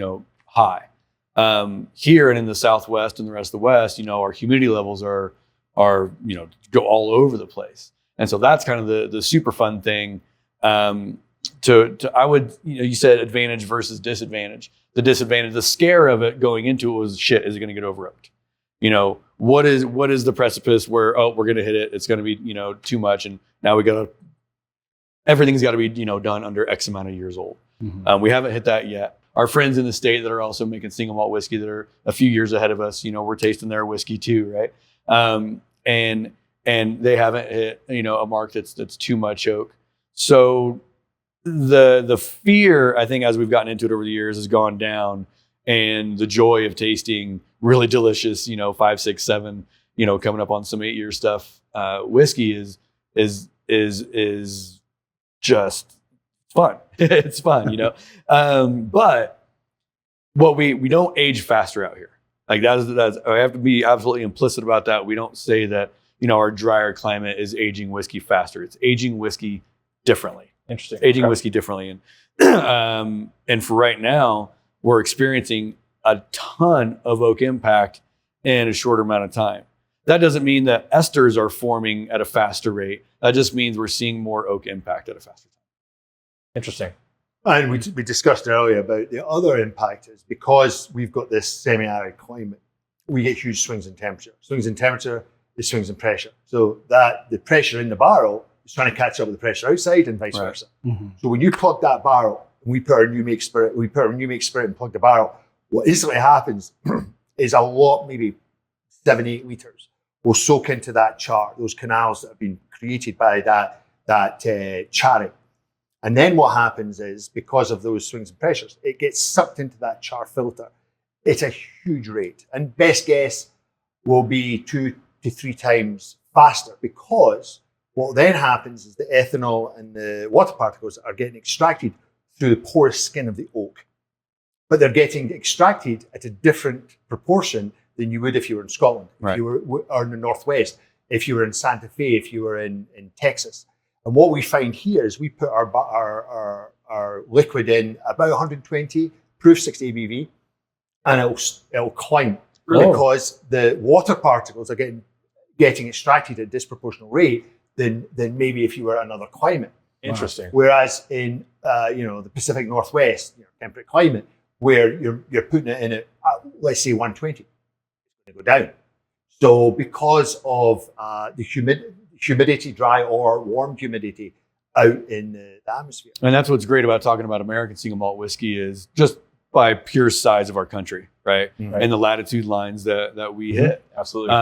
high. Here and in the Southwest and the rest of the West, our humidity levels are go all over the place. And so that's kind of the super fun thing. I would, you said advantage versus disadvantage. The disadvantage, the scare of it going into it was, shit, is it going to get over oaked? What is the precipice where, we're going to hit it. It's going to be, too much. And now everything's got to be, done under X amount of years old. Mm-hmm. We haven't hit that yet. Our friends in the state that are also making single malt whiskey that are a few years ahead of us, we're tasting their whiskey too, right? And they haven't hit, a mark that's too much oak. So the fear, I think, as we've gotten into it over the years, has gone down, and the joy of tasting really delicious, 5, 6, 7, coming up on some 8-year stuff, whiskey is just fun. It's fun, but what we don't age faster out here. Like that's I have to be absolutely implicit about that. We don't say that, our drier climate is aging whiskey faster. It's aging whiskey differently. Interesting. Aging whiskey differently. And for right now, we're experiencing a ton of oak impact in a shorter amount of time. That doesn't mean that esters are forming at a faster rate. That just means we're seeing more oak impact at a faster time. Interesting. And we discussed earlier about the other impact is because we've got this semi-arid climate, we get huge swings in temperature. Swings in temperature is swings in pressure. So that the pressure in the barrel is trying to catch up with the pressure outside and vice versa. Mm-hmm. So when you plug that barrel, and we put our new make spirit and plug the barrel, what instantly happens is a lot, maybe 7-8 liters, will soak into that char, those canals that have been created by that charring. And then what happens is, because of those swings and pressures, it gets sucked into that char filter. It's a huge rate. And best guess will be 2 to 3 times faster, because what then happens is the ethanol and the water particles are getting extracted through the porous skin of the oak. But they're getting extracted at a different proportion than you would if you were in Scotland, if you were or in the Northwest, if you were in Santa Fe, if you were in Texas. And what we find here is we put our liquid in about 120 proof, 60 ABV, and it'll climb because the water particles are getting extracted at a disproportional rate than maybe if you were another climate. Interesting. Whereas in the Pacific Northwest, temperate climate, where you're putting it in at let's say 120, it's going to go down. So because of the humidity, dry or warm humidity out in the atmosphere. And that's what's great about talking about American single malt whiskey, is just by pure size of our country, right? And the latitude lines that we hit. Absolutely.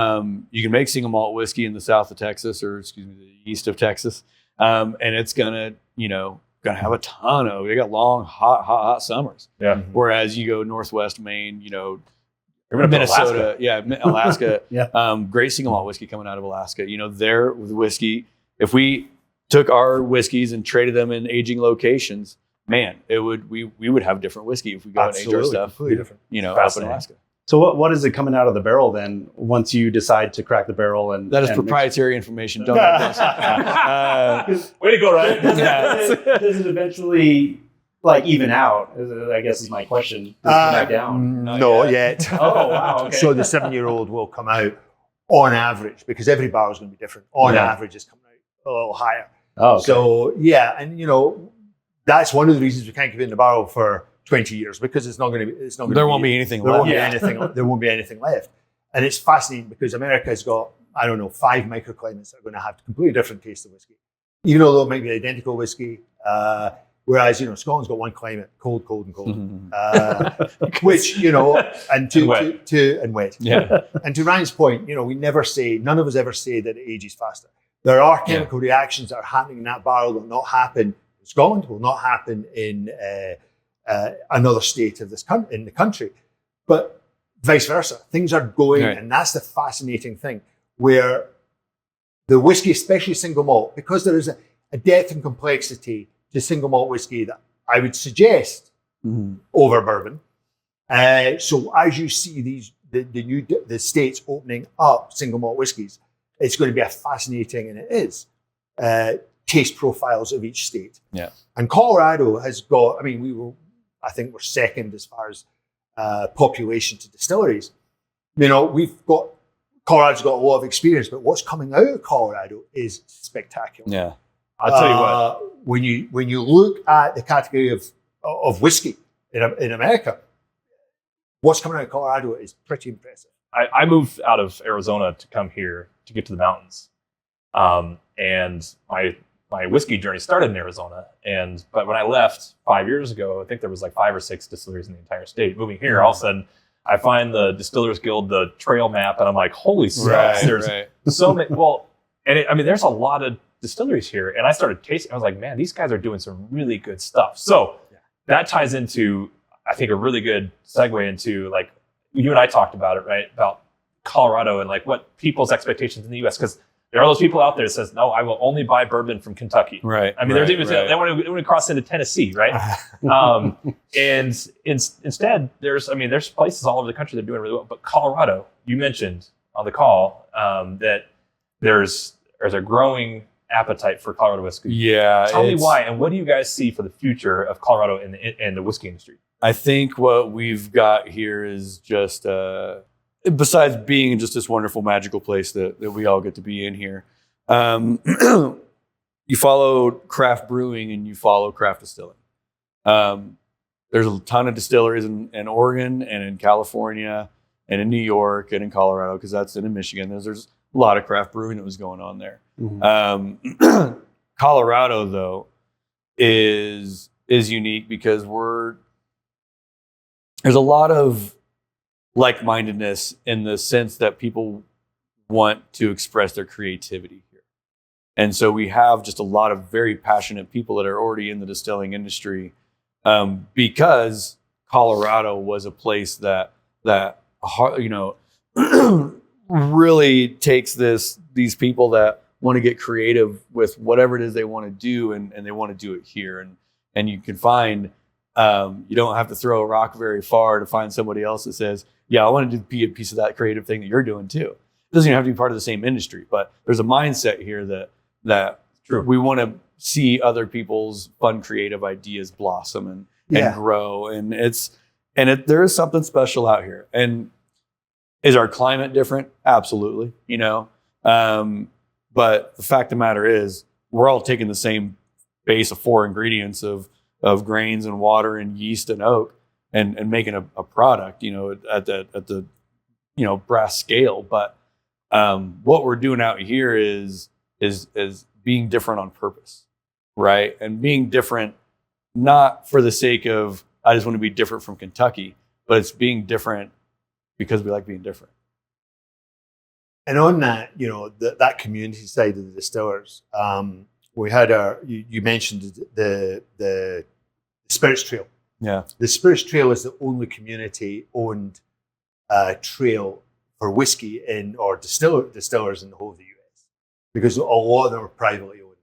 You can make single malt whiskey in the south of Texas, or the east of Texas, and it's gonna have a ton of. We got long, hot summers. Yeah. Whereas you go northwest Maine, Minnesota, Alaska, Yeah. Great single malt whiskey coming out of Alaska. There with whiskey, if we took our whiskeys and traded them in aging locations, man, we would have different whiskey if we go and age our stuff. Completely different. Up in Alaska. So what is it coming out of the barrel then? Once you decide to crack the barrel and That is proprietary information. Don't have this. Way to go, Ryan. Does it eventually even out? I guess is my question. Does it come back down? Not yet. Oh wow. Okay. So the 7-year-old will come out on average, because every barrel is going to be different. On average, it's coming out a little higher. Oh, okay. So and that's one of the reasons we can't keep it in the barrel for 20 years, because it's not going to be. There won't be anything left. There won't be anything left. And it's fascinating because America's got 5 microclimates that are going to have completely different tastes of whiskey, even though they'll make the identical whiskey. Whereas Scotland's got one climate, cold, and cold, which and wet. Yeah. And to Ryan's point, none of us ever say that it ages faster. There are chemical reactions that are happening in that barrel that will not happen in Scotland, will not happen in another state of in the country, but vice versa. Things are going, and that's the fascinating thing, where the whiskey, especially single malt, because there is a depth and complexity to single malt whiskey that I would suggest over bourbon. So as you see the states opening up single malt whiskies, it's going to be a fascinating, and it is, taste profiles of each state. Yeah. And Colorado has got, I think we're second as far as population to distilleries. Colorado's got a lot of experience, but what's coming out of Colorado is spectacular. Yeah. I'll tell you what. When you look at the category of whiskey in America, what's coming out of Colorado is pretty impressive. I moved out of Arizona to come here to get to the mountains, and my whiskey journey started in Arizona. But when I left 5 years ago, I think there was 5 or 6 distilleries in the entire state. Moving here, all of a sudden, I find the Distillers Guild, the trail map, and I'm like, holy smokes, there's so many. Well, there's a lot of distilleries here, and I started tasting. I was like, man, these guys are doing some really good stuff. So that ties into, I think, a really good segue into you and I talked about it, right? About Colorado and what people's expectations in the U.S. Because there are those people out there that says, no, I will only buy bourbon from Kentucky. Right. There's even they want to cross into Tennessee, right? And instead, there's places all over the country that are doing really well. But Colorado, you mentioned on the call that there's a growing appetite for Colorado whiskey. Yeah. Tell me why, and what do you guys see for the future of Colorado in the whiskey industry? I think what we've got here is just, besides being just this wonderful, magical place that we all get to be in here, you follow craft brewing and you follow craft distilling. There's a ton of distilleries in Oregon and in California and in New York and in Colorado, because that's in Michigan. There's a lot of craft brewing that was going on there. Colorado, though, is unique because there's a lot of like-mindedness in the sense that people want to express their creativity here. And so we have just a lot of very passionate people that are already in the distilling industry, because Colorado was a place that really takes these people that want to get creative with whatever it is they want to do, and they want to do it here. And you can find, you don't have to throw a rock very far to find somebody else that says, yeah, I want to be a piece of that creative thing that you're doing too. It doesn't even have to be part of the same industry, but there's a mindset here that we want to see other people's fun, creative ideas blossom and grow. And there is something special out here. And is our climate different? Absolutely. But the fact of the matter is, we're all taking the same base of 4 ingredients of grains and water and yeast and oak and making a product, at the brass scale. But what we're doing out here is being different on purpose, right? And being different, not for the sake of, I just want to be different from Kentucky, but it's being different because we like being different. And on that, that community side of the distillers, we had you mentioned the Spirits Trail. Yeah. The Spirits Trail is the only community-owned trail for whiskey or distillers in the whole of the US, because a lot of them are privately owned.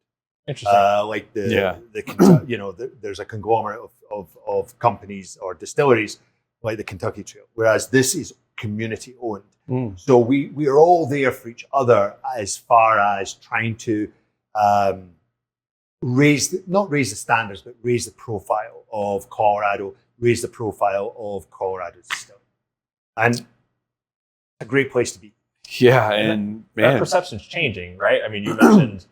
Interesting. Like there's a conglomerate of companies or distilleries like the Kentucky Trail, whereas this is community owned. So we are all there for each other as far as trying to not raise the standards, but raise the profile of Colorado, raise the profile of Colorado distilling. And a great place to be. Yeah, and that perception's changing, right? I mean, you mentioned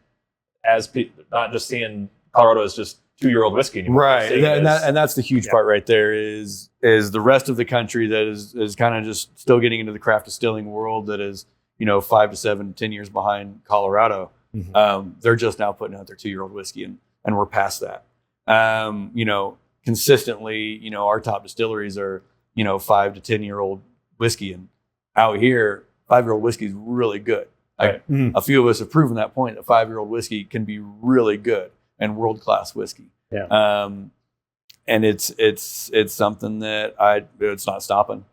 not just seeing Colorado as just 2-year-old whiskey anymore. Right, and that's the huge part right there is the rest of the country that is kind of just still getting into the craft distilling world that is 5 to 7, 10 years behind Colorado. Mm-hmm. They're just now putting out their 2-year-old whiskey, and we're past that. Consistently, our top distilleries are 5 to 10-year-old whiskey, and out here 5-year-old whiskey is really good. A few of us have proven that point, that 5-year-old whiskey can be really good and world-class whiskey. Yeah. And it's something that it's not stopping.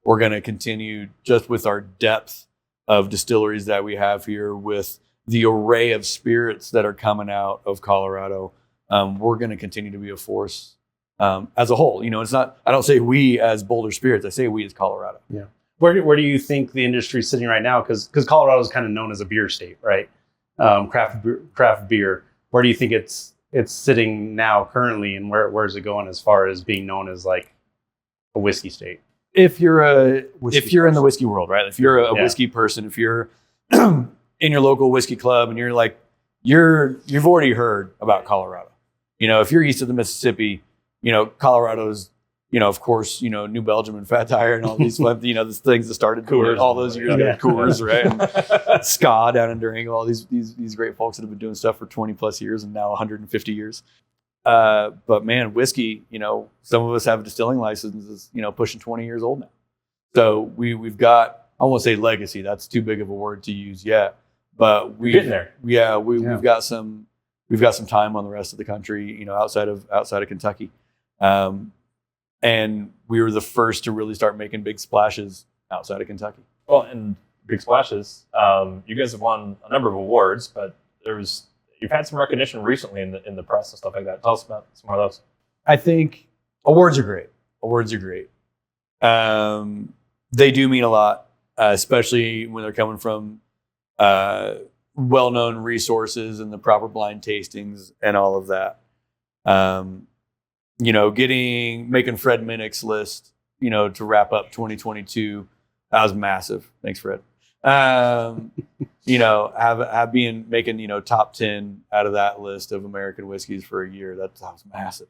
We're going to continue just with our depth of distilleries that we have here, with the array of spirits that are coming out of Colorado. We're going to continue to be a force as a whole. It's not, I don't say we as Boulder Spirits, I say we as Colorado. Yeah. Where do you think the industry is sitting right now? Because Colorado is kind of known as a beer state, right? Craft beer. Where do you think it's sitting now currently, and where is it going as far as being known as like a whiskey state? If you're in the whiskey world, right? If you're a whiskey person, if you're in your local whiskey club and you're like, you've already heard about Colorado. If you're east of the Mississippi, Colorado's, of course, New Belgium and Fat Tire and all these, these things that started Coors, all those years ago, Coors, right? And Ska down in Durango, all these great folks that have been doing stuff for 20 plus years and now 150 years. But man, whiskey, some of us have distilling licenses, pushing 20 years old now. So we've got, I won't say legacy, that's too big of a word to use yet, but we're getting there. Yeah, we've got some time on the rest of the country, outside of Kentucky. And we were the first to really start making big splashes outside of Kentucky. Well, and big splashes. You guys have won a number of awards, but you've had some recognition recently in the press and stuff like that. Tell us about some more of those. I think awards are great. They do mean a lot, especially when they're coming from well-known resources and the proper blind tastings and all of that. Making Fred Minnick's list, to wrap up 2022, that was massive. Thanks, Fred. Making top 10 out of that list of American whiskeys for a year, that was massive.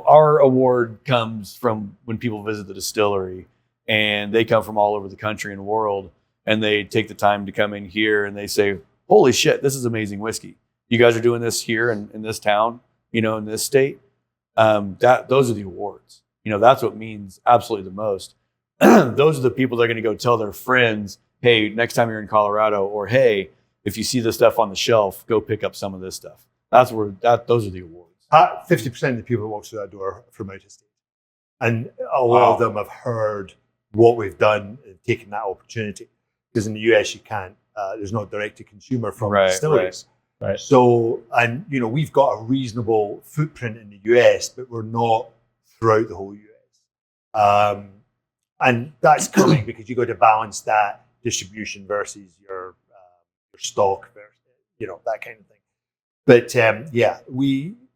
Our award comes from when people visit the distillery, and they come from all over the country and world, and they take the time to come in here and they say, holy shit, this is amazing whiskey. You guys are doing this here in this town, in this state. Those are the awards. That's what means absolutely the most. Those are the people that are going to go tell their friends, hey, next time you're in Colorado, or hey, if you see the stuff on the shelf, go pick up some of this stuff. Those are the awards. 50% of the people that walk through that door are from out of state. And a lot of them have heard what we've done and taken that opportunity. Because in the US, you can't, there's no direct to consumer from distilleries. Right. So, and we've got a reasonable footprint in the US, but we're not throughout the whole US. And that's coming because you got to balance that distribution versus your stock, versus, that kind of thing. But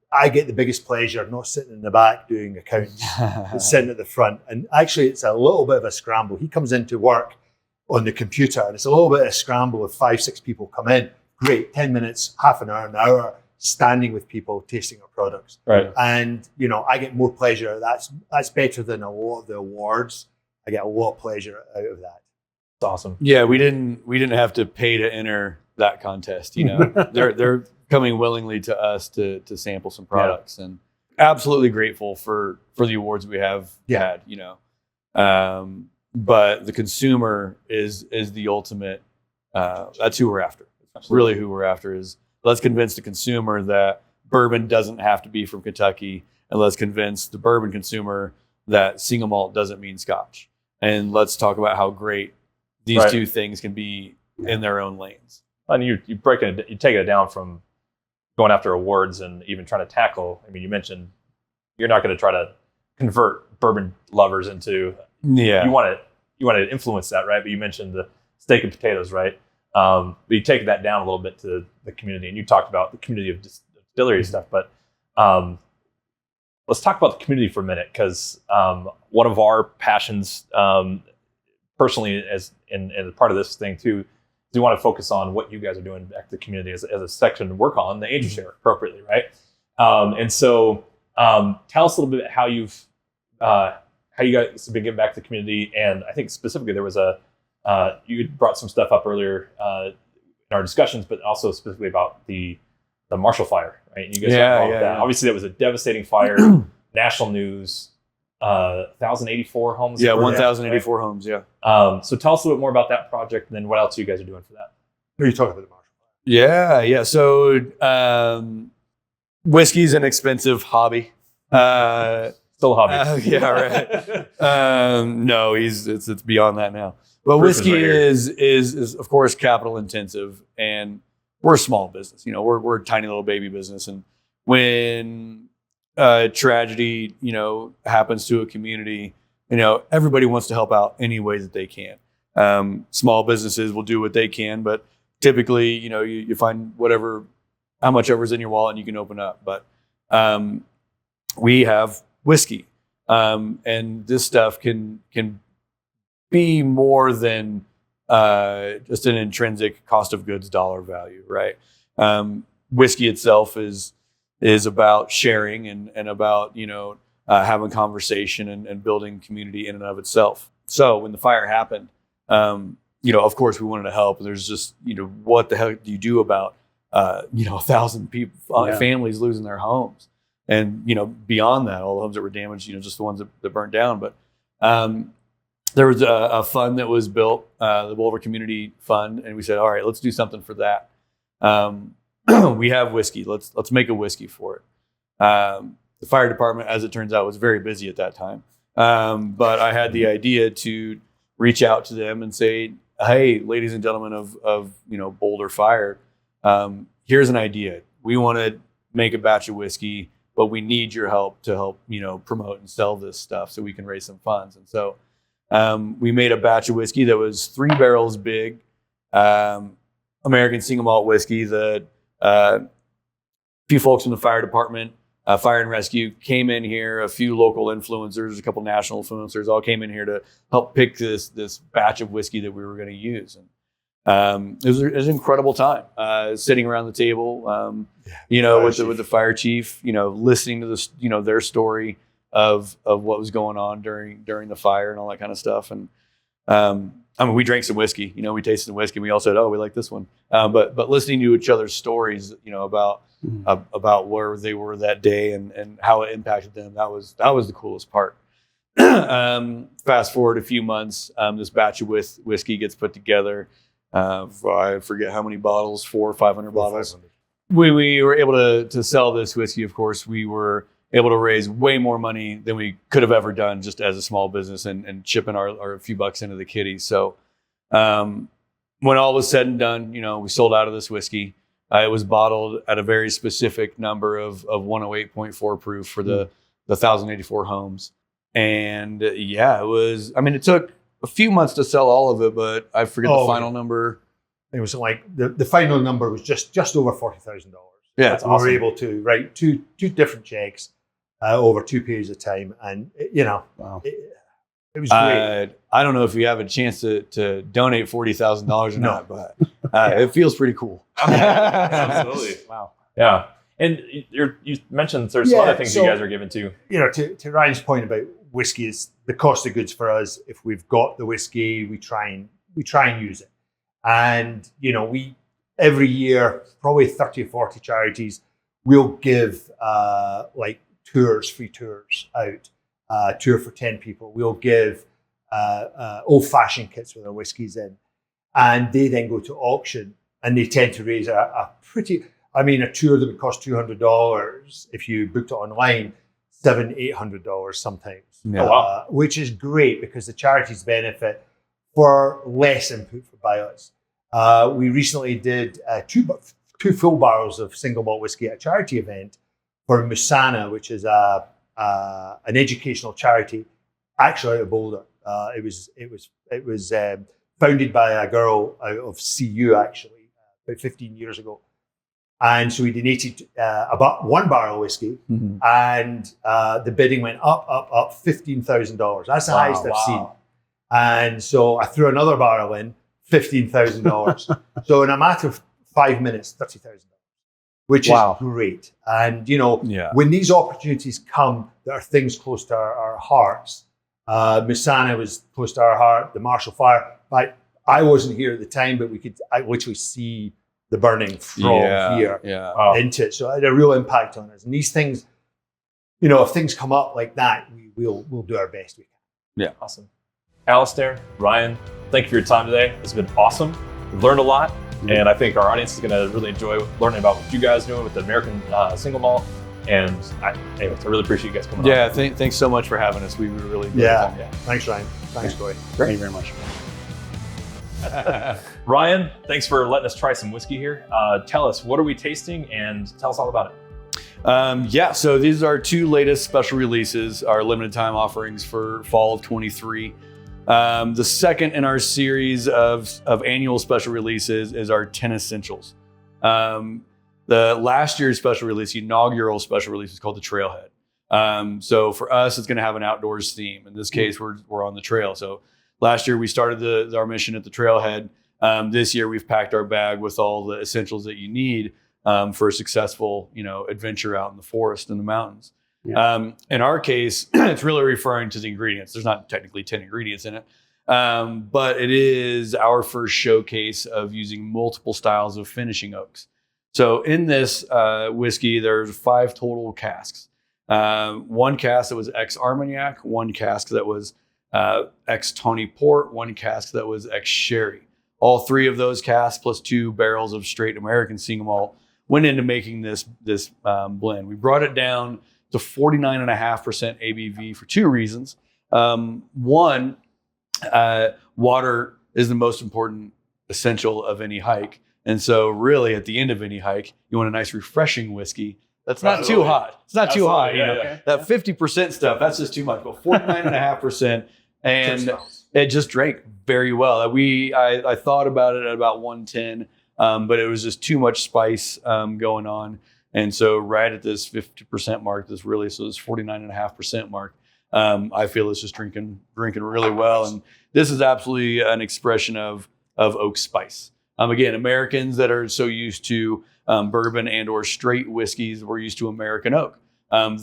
I get the biggest pleasure not sitting in the back doing accounts, but sitting at the front. And actually, it's a little bit of a scramble. He comes into work on the computer, and it's a little bit of a scramble if 5-6 people come in. Great, 10 minutes, half an hour, standing with people, tasting our products. Right. And, I get more pleasure. That's better than a lot of the awards. I get a lot of pleasure out of that. It's awesome. Yeah, we didn't have to pay to enter that contest. They're coming willingly to us to sample some products, and absolutely grateful for the awards we have had. But the consumer is the ultimate. That's who we're after. Absolutely. Really, who we're after is let's convince the consumer that bourbon doesn't have to be from Kentucky, and let's convince the bourbon consumer that single malt doesn't mean Scotch. And let's talk about how great these two things can be in their own lanes. And you taking it down from going after awards and even trying to tackle. I mean, you mentioned you're not going to try to convert bourbon lovers into. Yeah. You want to influence that, right? But you mentioned the steak and potatoes, right? But you take that down a little bit to the community, and you talked about the community of distillery stuff. But let's talk about the community for a minute, because one of our passions, personally, as part of this thing too, is we want to focus on what you guys are doing back to the community as a section to work on the age share appropriately, right? And so, tell us a little bit how you guys have been giving back to the community, and I think specifically there was you brought some stuff up earlier in our discussions, but also specifically about the Marshall Fire, right? You guys got involved with that. Obviously, that was a devastating fire, national news, 1,084 homes. Yeah, 1,084 homes, yeah. So tell us a little bit more about that project, and then what else you guys are doing for that. Who are you talking about, the Marshall Yeah, Fire? yeah. So whiskey's an expensive hobby. Still a hobby. Yeah, right. No, it's beyond that now. But Proof is whiskey right here. is of course capital intensive, and we're a small business. We're a tiny little baby business, and when tragedy happens to a community, everybody wants to help out any way that they can. Small businesses will do what they can, but typically, you find how much ever's in your wallet and you can open up. But we have whiskey, and this stuff can be more than just an intrinsic cost of goods dollar value, right? Whiskey itself is about sharing and about having conversation and building community in and of itself. So when the fire happened, of course we wanted to help. There's just what the heck do you do about 1,000 people, families losing their homes, and beyond that, all the homes that were damaged, just the ones that burnt down. But there was a fund that was built, the Boulder Community Fund, and we said, all right, let's do something for that. We have whiskey. Let's make a whiskey for it. The fire department, as it turns out, was very busy at that time. But I had the idea to reach out to them and say, hey, ladies and gentlemen of Boulder Fire, here's an idea. We want to make a batch of whiskey, but we need your help to help promote and sell this stuff so we can raise some funds. And so we made a batch of whiskey that was 3 barrels big, American Single Malt Whiskey. The few folks from the fire department, fire and rescue, came in here. A few local influencers, a couple national influencers, all came in here to help pick this batch of whiskey that we were going to use. And it was an incredible time, sitting around the table, with the fire chief, listening to this, their story of what was going on during the fire and all that kind of stuff. And we drank some whiskey, we tasted some whiskey. And we all said, oh, we like this one. But listening to each other's stories, about where they were that day and how it impacted them, that was the coolest part. Fast forward a few months, this batch of whiskey gets put together. I forget how many bottles, 400 or 500 bottles. 500. We were able to sell this whiskey. Of course, we were able to raise way more money than we could have ever done just as a small business and chipping our few bucks into the kitty. So when all was said and done, we sold out of this whiskey. It was bottled at a very specific number of 108.4 proof for the 1,084 homes. And yeah, it took a few months to sell all of it, but I forget the final number. It was like the final number was just over $40,000. Yeah, that's we were able to write two different checks over 2 periods of time, and Wow. It was great. I don't know if you have a chance to donate $40,000 or not, but it feels pretty cool. Absolutely. Wow. Yeah. And you mentioned there's some other things you guys are giving to. To Ryan's point about whiskey, is the cost of goods for us. If we've got the whiskey, we try and use it. And we every year, probably 30 or 40 charities, we'll give like free tours out. Tour for 10 people. We'll give old-fashioned kits with our whiskies in, and they then go to auction, and they tend to raise a tour that would cost $200 if you booked it online, $700-800 sometimes. Yeah. Oh, wow. Which is great because the charities benefit for less input by us. We recently did two full barrels of single malt whiskey at a charity event for Musana, which is an educational charity, actually out of Boulder. It was founded by a girl out of CU, actually, about 15 years ago. And so we donated about 1 barrel of whiskey, and the bidding went up, $15,000. That's the highest I've seen. And so I threw another barrel in, $15,000. So in a matter of 5 minutes, $30,000. Which is great. And, when these opportunities come that are things close to our hearts, Musana was close to our heart, the Marshall Fire. I wasn't here at the time, but I literally see the burning from here into it. So it had a real impact on us. And these things, if things come up like that, we'll do our best we can. Yeah. Awesome. Alastair, Ryan, thank you for your time today. It's been awesome. We've learned a lot. And I think our audience is going to really enjoy learning about what you guys are doing with the American Single Malt. And I really appreciate you guys coming on. Yeah, thanks so much for having us. We really enjoyed it. Thanks, Ryan. Thanks, Corey. Thank you very much. Ryan, thanks for letting us try some whiskey here. Tell us, what are we tasting, and tell us all about it. So these are our 2 latest special releases, our limited time offerings for fall of 23. The second in our series of annual special releases is our 10 Essentials. The last year's special release, the inaugural special release, is called the Trailhead. So for us, it's going to have an outdoors theme. In this case, we're on the trail. So last year we started our mission at the Trailhead. This year we've packed our bag with all the essentials that you need for a successful, adventure out in the forest and the mountains. Yeah. In our case, it's really referring to the ingredients. There's not technically 10 ingredients in it, but it is our first showcase of using multiple styles of finishing oaks. So in this whiskey, there's 5 total casks. 1 cask that was ex-Armagnac, 1 cask that was ex-Tawny Port, 1 cask that was ex-Sherry. All 3 of those casks plus 2 barrels of straight American single malt went into making this blend. We brought it down to 49.5% ABV for 2 reasons. One, water is the most important essential of any hike. And so really at the end of any hike, you want a nice refreshing whiskey that's not too hot. It's not too hot. That 50% stuff, that's just too much. But 49.5%, and it just drank very well. I thought about it at about 110, but it was just too much spice going on. And so right at this 50% mark, this 49.5% mark, I feel it's just drinking really well. And this is absolutely an expression of oak spice. Again, Americans that are so used to bourbon and or straight whiskeys, we're used to American oak.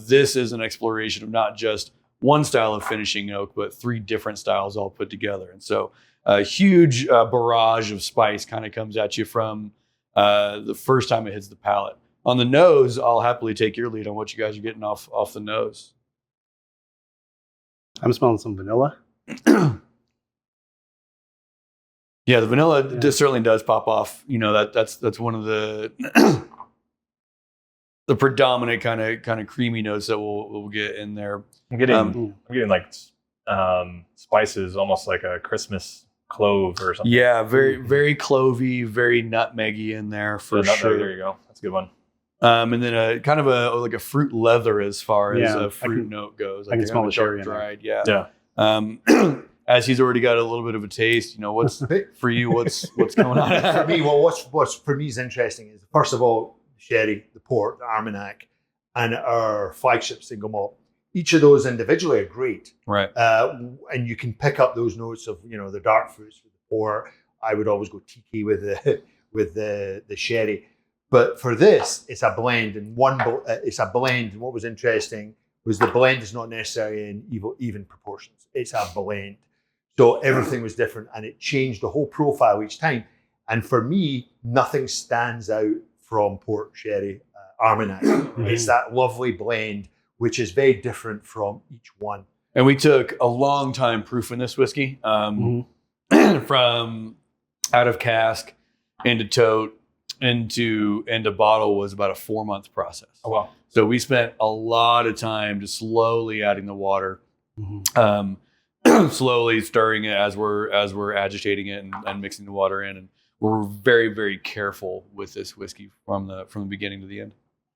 This is an exploration of not just one style of finishing oak, but 3 different styles all put together. And so a huge barrage of spice kind of comes at you from the first time it hits the palate. On the nose, I'll happily take your lead on what you guys are getting off the nose. I'm smelling some vanilla. Yeah, the vanilla certainly does pop off. That's one of the the predominant kind of creamy notes that we'll get in there. I'm getting like spices, almost like a Christmas clove or something. Yeah, very clovey, very nutmeggy in there for sure. There you go. That's a good one. And then a kind of like a fruit leather as far as a fruit note goes. Like I can smell the sherry in dried. there. Yeah. As he's already got a little bit of a taste, what's for you? What's going on? For me, what's for me is interesting is, first of all, the sherry, the port, the Armagnac, and our flagship single malt. Each of those individually are great, right? And you can pick up those notes of the dark fruits with the port. I would always go tiki with the sherry, but for this, it's a blend. And it's a blend. And what was interesting was the blend is not necessarily in even proportions. It's a blend. So everything was different, and it changed the whole profile each time. And for me, nothing stands out from port, sherry, Armagnac. It's that lovely blend, which is very different from each one. And we took a long time proofing this whiskey, from out of cask into tote into bottle was about a 4-month process. Oh wow! So we spent a lot of time just slowly adding the water. Slowly stirring it as we're agitating it and mixing the water in, and we're very, very careful with this whiskey from the beginning to the end.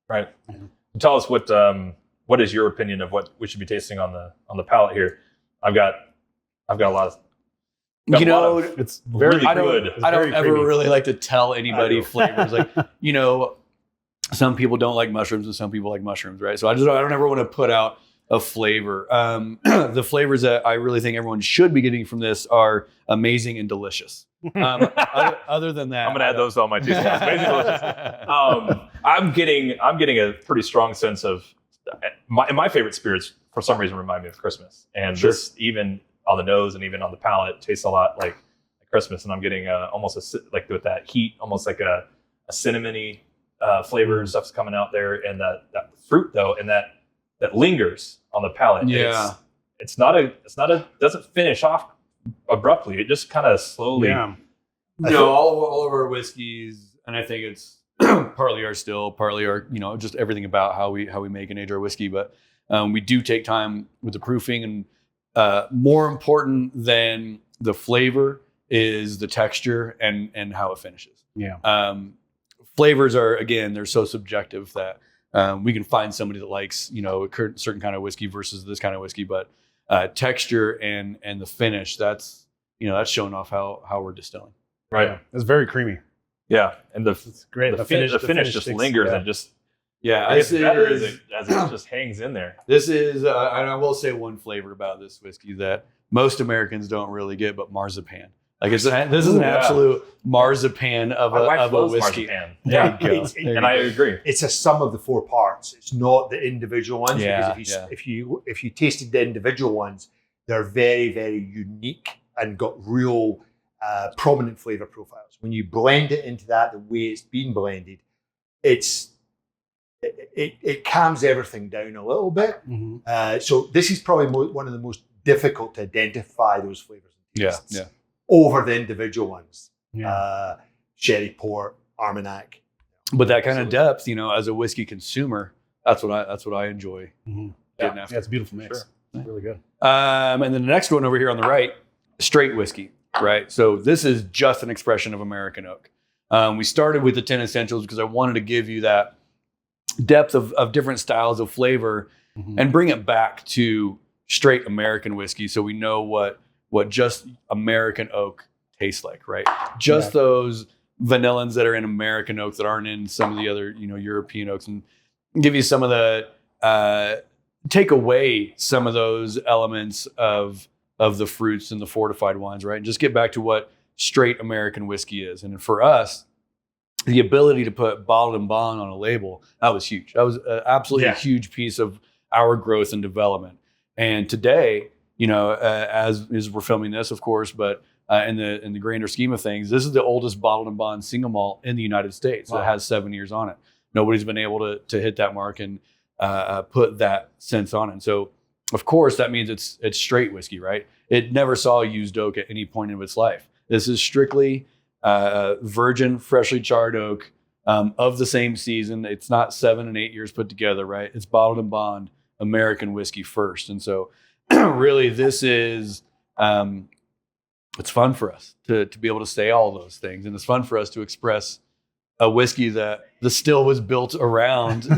Right. Tell us what is your opinion of what we should be tasting on the palate here? I've got a lot of. It's very really good. I don't ever really like to tell anybody flavors. Like, some people don't like mushrooms and some people like mushrooms, right? So I don't ever want to put out a flavor. The flavors that I really think everyone should be getting from this are amazing and delicious. Other than that, I'm going to add those to all my tasting notes. Amazing, delicious. I'm getting a pretty strong sense of my favorite spirits. For some reason, remind me of Christmas, and this even on the nose and even on the palate tastes a lot like Christmas. And I'm getting almost like with that heat, almost like a cinnamony flavor and stuff's coming out there, and that fruit though, and that lingers on the palate. Yeah. It's doesn't finish off abruptly. It just kind of slowly. Yeah. All of our whiskeys, and I think it's partly our still, partly our, just everything about how we make and age our whiskey. But we do take time with the proofing, and more important than the flavor is the texture and how it finishes. Yeah. Flavors are, again, they're so subjective that we can find somebody that likes, a certain kind of whiskey versus this kind of whiskey, but texture and the finish, that's showing off how we're distilling. Right. Yeah. It's very creamy. Yeah. And it's great. The finish just lingers and just, it's better as it just hangs in there. This is, and I will say one flavor about this whiskey that most Americans don't really get, but marzipan. Like this is an absolute marzipan of a whiskey. Marzipan. Yeah, and I agree. It's a sum of the 4 parts. It's not the individual ones. Yeah, because if you tasted the individual ones, they're very, very unique and got real prominent flavor profiles. When you blend it into that, the way it's been blended, it calms everything down a little bit. So this is probably one of the most difficult to identify those flavors and tastes. Yeah. Over the individual ones, Yeah. Sherry, port, Armagnac. But that kind of depth, as a whiskey consumer, that's what I enjoy getting after. Yeah, it's a beautiful mix. Sure. It's really good. And then the next one over here on the right, straight whiskey, right? So this is just an expression of American oak. We started with the 10 essentials because I wanted to give you that depth of different styles of flavor and bring it back to straight American whiskey, so we know what just American oak tastes like, right? Just those vanillins that are in American oak that aren't in some of the other, European oaks, and give you some of the, take away some of those elements of the fruits and the fortified wines, right? And just get back to what straight American whiskey is. And for us, the ability to put bottled and bond on a label, that was huge. That was absolutely a huge piece of our growth and development. And today, as we're filming this, of course, but in the grander scheme of things, this is the oldest bottled and bond single malt in the United States. Wow. That has 7 years on it. Nobody's been able to hit that mark and put that sense on it. And so, of course, that means it's straight whiskey, right? It never saw used oak at any point of its life. This is strictly virgin, freshly charred oak of the same season. It's not 7 and 8 years put together, right? It's bottled and bond American whiskey first. And so really this is, it's fun for us to be able to say all those things. And it's fun for us to express a whiskey that the still was built around, and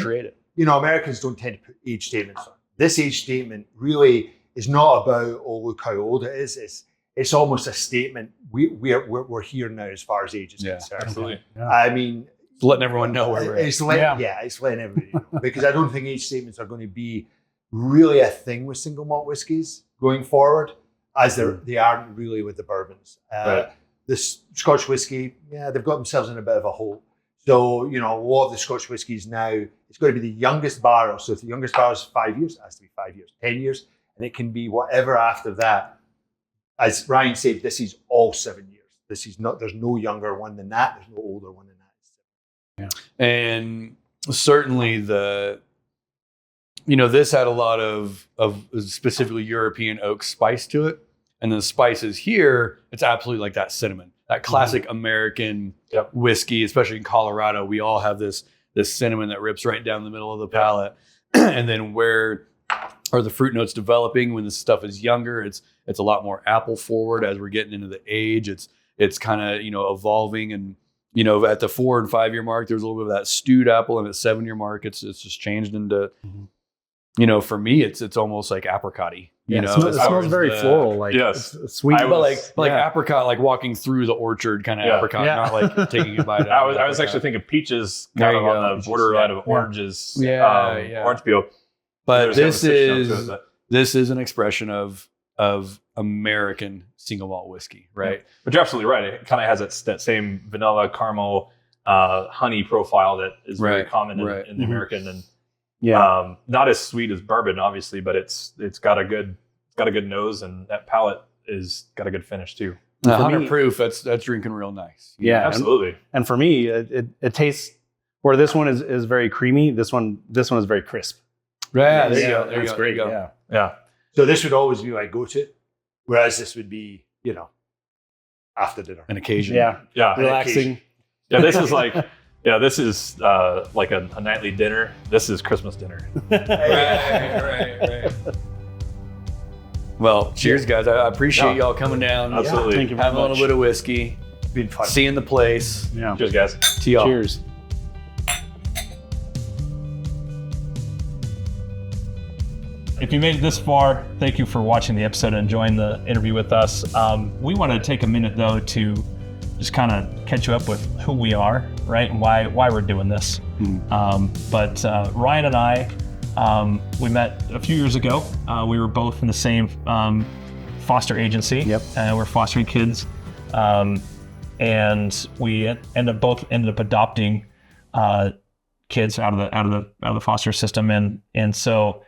create it. Americans don't tend to put age statements on. This age statement really is not about, oh, look how old it is. It's almost a statement. We're here now as far as age is concerned. Absolutely. Yeah. I mean, It's letting everyone know where we're at. it's letting everybody know, because I don't think age statements are going to be really a thing with single malt whiskies going forward, as they aren't really with the bourbons. Right. This Scotch whiskey, they've got themselves in a bit of a hole. So, a lot of the Scotch whiskies now, it's going to be the youngest barrel. So if the youngest barrel is 5 years, it has to be 5 years, 10 years, and it can be whatever after that. As Ryan said, this is all 7 years. This is not, there's no younger one than that. There's no older one than that. And certainly this had a lot of specifically European oak spice to it. And the spices here, it's absolutely like that cinnamon, that classic American whiskey, especially in Colorado. We all have this cinnamon that rips right down the middle of the palate. And then where are the fruit notes developing when this stuff is younger? It's a lot more apple forward as we're getting into the age. It's kind of, evolving, and at the 4 and 5 year mark, there's a little bit of that stewed apple, and at 7 year mark, it's just changed into, for me, it's almost like apricot-y. It smells very floral, like Yes. it's sweet. But like apricot, like walking through the orchard kind of apricot, not like taking a bite out. I was actually thinking peaches, There kind of you on go. the borderline of oranges, Yeah. orange peel. But There's kind of a citrus note to it, this is an expression of American single malt whiskey, right? But you're absolutely right. It kind of has that same vanilla, caramel, honey profile that is very common in the American, and not as sweet as bourbon, obviously, but it's got a good nose, and that palate is got a good finish too. 100 proof. That's drinking real nice. Yeah, Absolutely. And for me, it tastes, where this one is very creamy. This one is very crisp. Yeah, there you go. It's great. There you go. Yeah. So this would always be my go-to, whereas this would be, after dinner. An occasion. Yeah. Relaxing. Yeah, this is like like a nightly dinner. This is Christmas dinner. Right. Well, cheers, guys. I appreciate y'all coming down. Absolutely. Thank you very Having a little much. bit of whiskey. It's been fun. Seeing the place. Yeah. Cheers, guys. To y'all. Cheers. If you made it this far, thank you for watching the episode and enjoying the interview with us. We want to take a minute, though, to just kind of catch you up with who we are, right, and why we're doing this. But Ryan and I, we met a few years ago. We were both in the same foster agency. Yep. We're fostering kids, and we ended up adopting kids out of the foster system, and so.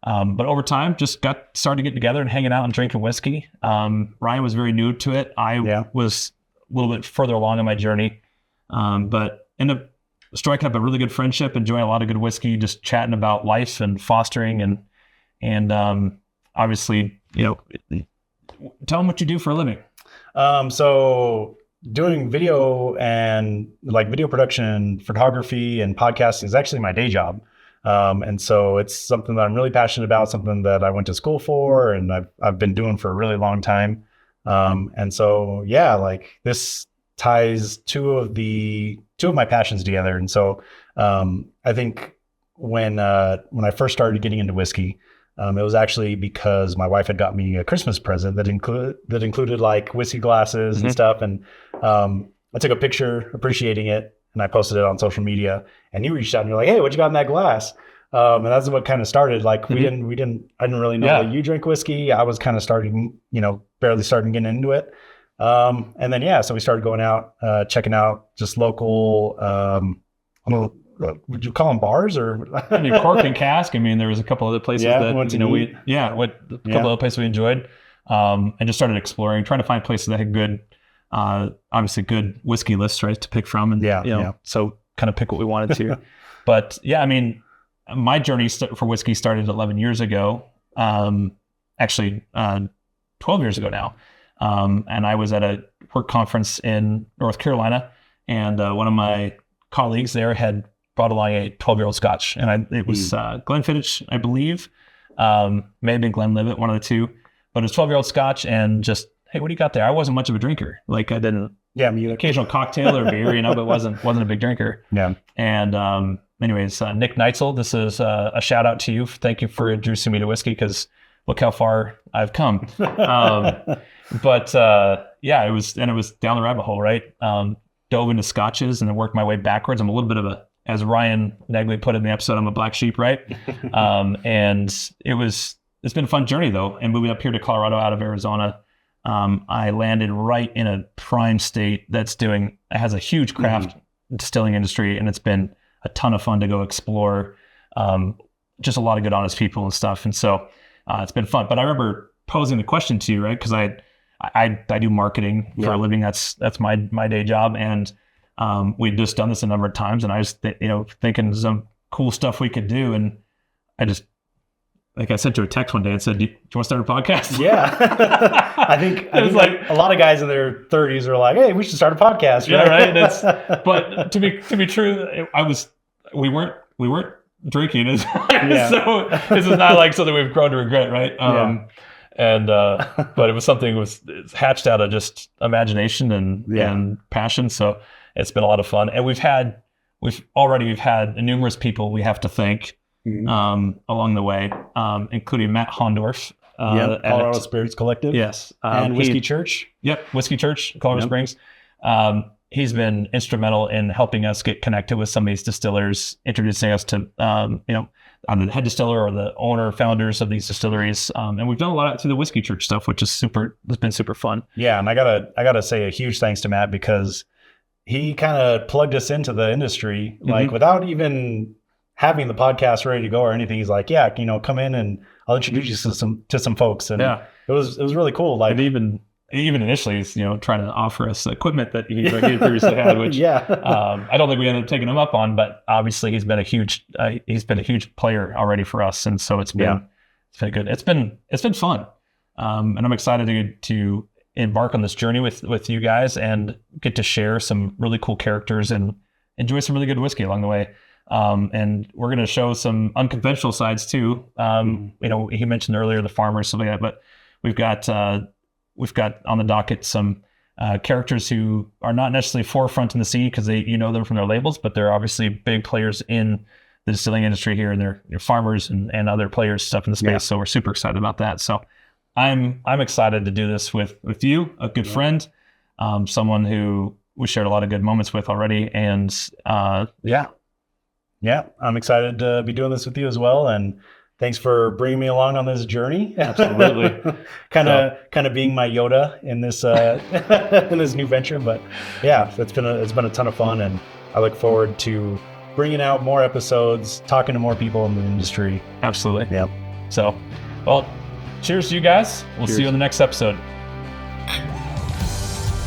But over time, just started getting together and hanging out and drinking whiskey. Ryan was very new to it. I was a little bit further along in my journey, but ended up striking up a really good friendship, enjoying a lot of good whiskey, just chatting about life and fostering, and obviously, tell them what you do for a living. So doing video and video production, photography, and podcasting is actually my day job. And so it's something that I'm really passionate about, something that I went to school for, and I've been doing for a really long time. And so, this ties two of my passions together. And so, I think when I first started getting into whiskey, it was actually because my wife had got me a Christmas present that included like whiskey glasses and stuff. And, I took a picture appreciating it, and I posted it on social media, and you reached out and you're like, "Hey, what you got in that glass?" And that's what kind of started. Like I didn't really know that you drink whiskey. I was kind of starting, barely starting getting into it. And then, so we started going out, checking out just local, would you call them bars or? I mean, Cork and Cask. I mean, there was a couple other places that, other places we enjoyed, and just started exploring, trying to find places that had good, obviously good whiskey lists, right, to pick from, and so kind of pick what we wanted to. But I mean, my journey for whiskey started 11 years ago, actually 12 years ago now. And I was at a work conference in North Carolina, and one of my colleagues there had brought along a 12-year-old Scotch, and it was Glenfiddich, I believe. May have been Glenlivet, one of the two, but it was 12-year-old Scotch, and just, hey, what do you got there? I wasn't much of a drinker. Like, I didn't. Yeah, me either. Occasional cocktail or beer, but wasn't a big drinker. Yeah. And anyways, Nick Neitzel, this is a shout out to you. Thank you for introducing me to whiskey, because look how far I've come. But it was down the rabbit hole, right? Dove into scotches and then worked my way backwards. I'm a little bit of as Ryan Negley put it in the episode, I'm a black sheep, right? And it's been a fun journey though. And moving up here to Colorado out of Arizona, I landed right in a prime state it has a huge craft distilling industry, and it's been a ton of fun to go explore. Just a lot of good, honest people and stuff. And so it's been fun. But I remember posing the question to you, right? Because I do marketing for a living. That's my day job. And we'd just done this a number of times, and I was thinking some cool stuff we could do. And I just, like I sent you a text one day and said, do you want to start a podcast? Yeah. I think like a lot of guys in their 30s are like, hey, we should start a podcast. Yeah, right. But to be true, we weren't drinking. So this is not like something we've grown to regret, right? But it was something it's hatched out of just imagination and passion. So it's been a lot of fun. And we've had numerous people we have to thank along the way, including Matt Hondorf. Colorado Spirits Collective. Yes. And Whiskey Church. Yep. Whiskey Church, Colorado Springs. He's been instrumental in helping us get connected with some of these distillers, introducing us to, I'm the head distiller or the owner, founders of these distilleries. And we've done a lot through the Whiskey Church stuff, which has been super fun. Yeah. And I gotta say a huge thanks to Matt, because he kind of plugged us into the industry, like without even having the podcast ready to go or anything. He's like, yeah, come in and I'll introduce you to some folks. And it was really cool. Like, and even initially, he's, trying to offer us equipment that he previously had, which I don't think we ended up taking him up on, but obviously he's been a huge player already for us. And so it's been good. It's been fun. And I'm excited to embark on this journey with you guys and get to share some really cool characters and enjoy some really good whiskey along the way. And we're going to show some unconventional sides too. He mentioned earlier the farmers, something like that, but we've got on the docket some characters who are not necessarily forefront in the scene because them from their labels, but they're obviously big players in the distilling industry here, and they're farmers and other players stuff in the space. Yeah. So we're super excited about that. So I'm excited to do this with you, a good friend, someone who we shared a lot of good moments with already. And I'm excited to be doing this with you as well. And thanks for bringing me along on this journey. Absolutely. kind of being my Yoda in this in this new venture. But yeah, it's been a ton of fun, and I look forward to bringing out more episodes, talking to more people in the industry. Absolutely. Yeah. So, well, cheers to you guys. We'll see you in the next episode.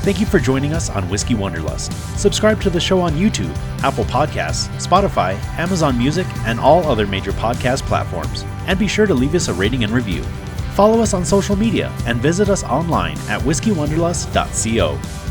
Thank you for joining us on Whiskey Wanderlust. Subscribe to the show on YouTube, Apple Podcasts, Spotify, Amazon Music, and all other major podcast platforms. And be sure to leave us a rating and review. Follow us on social media and visit us online at whiskeywanderlust.co.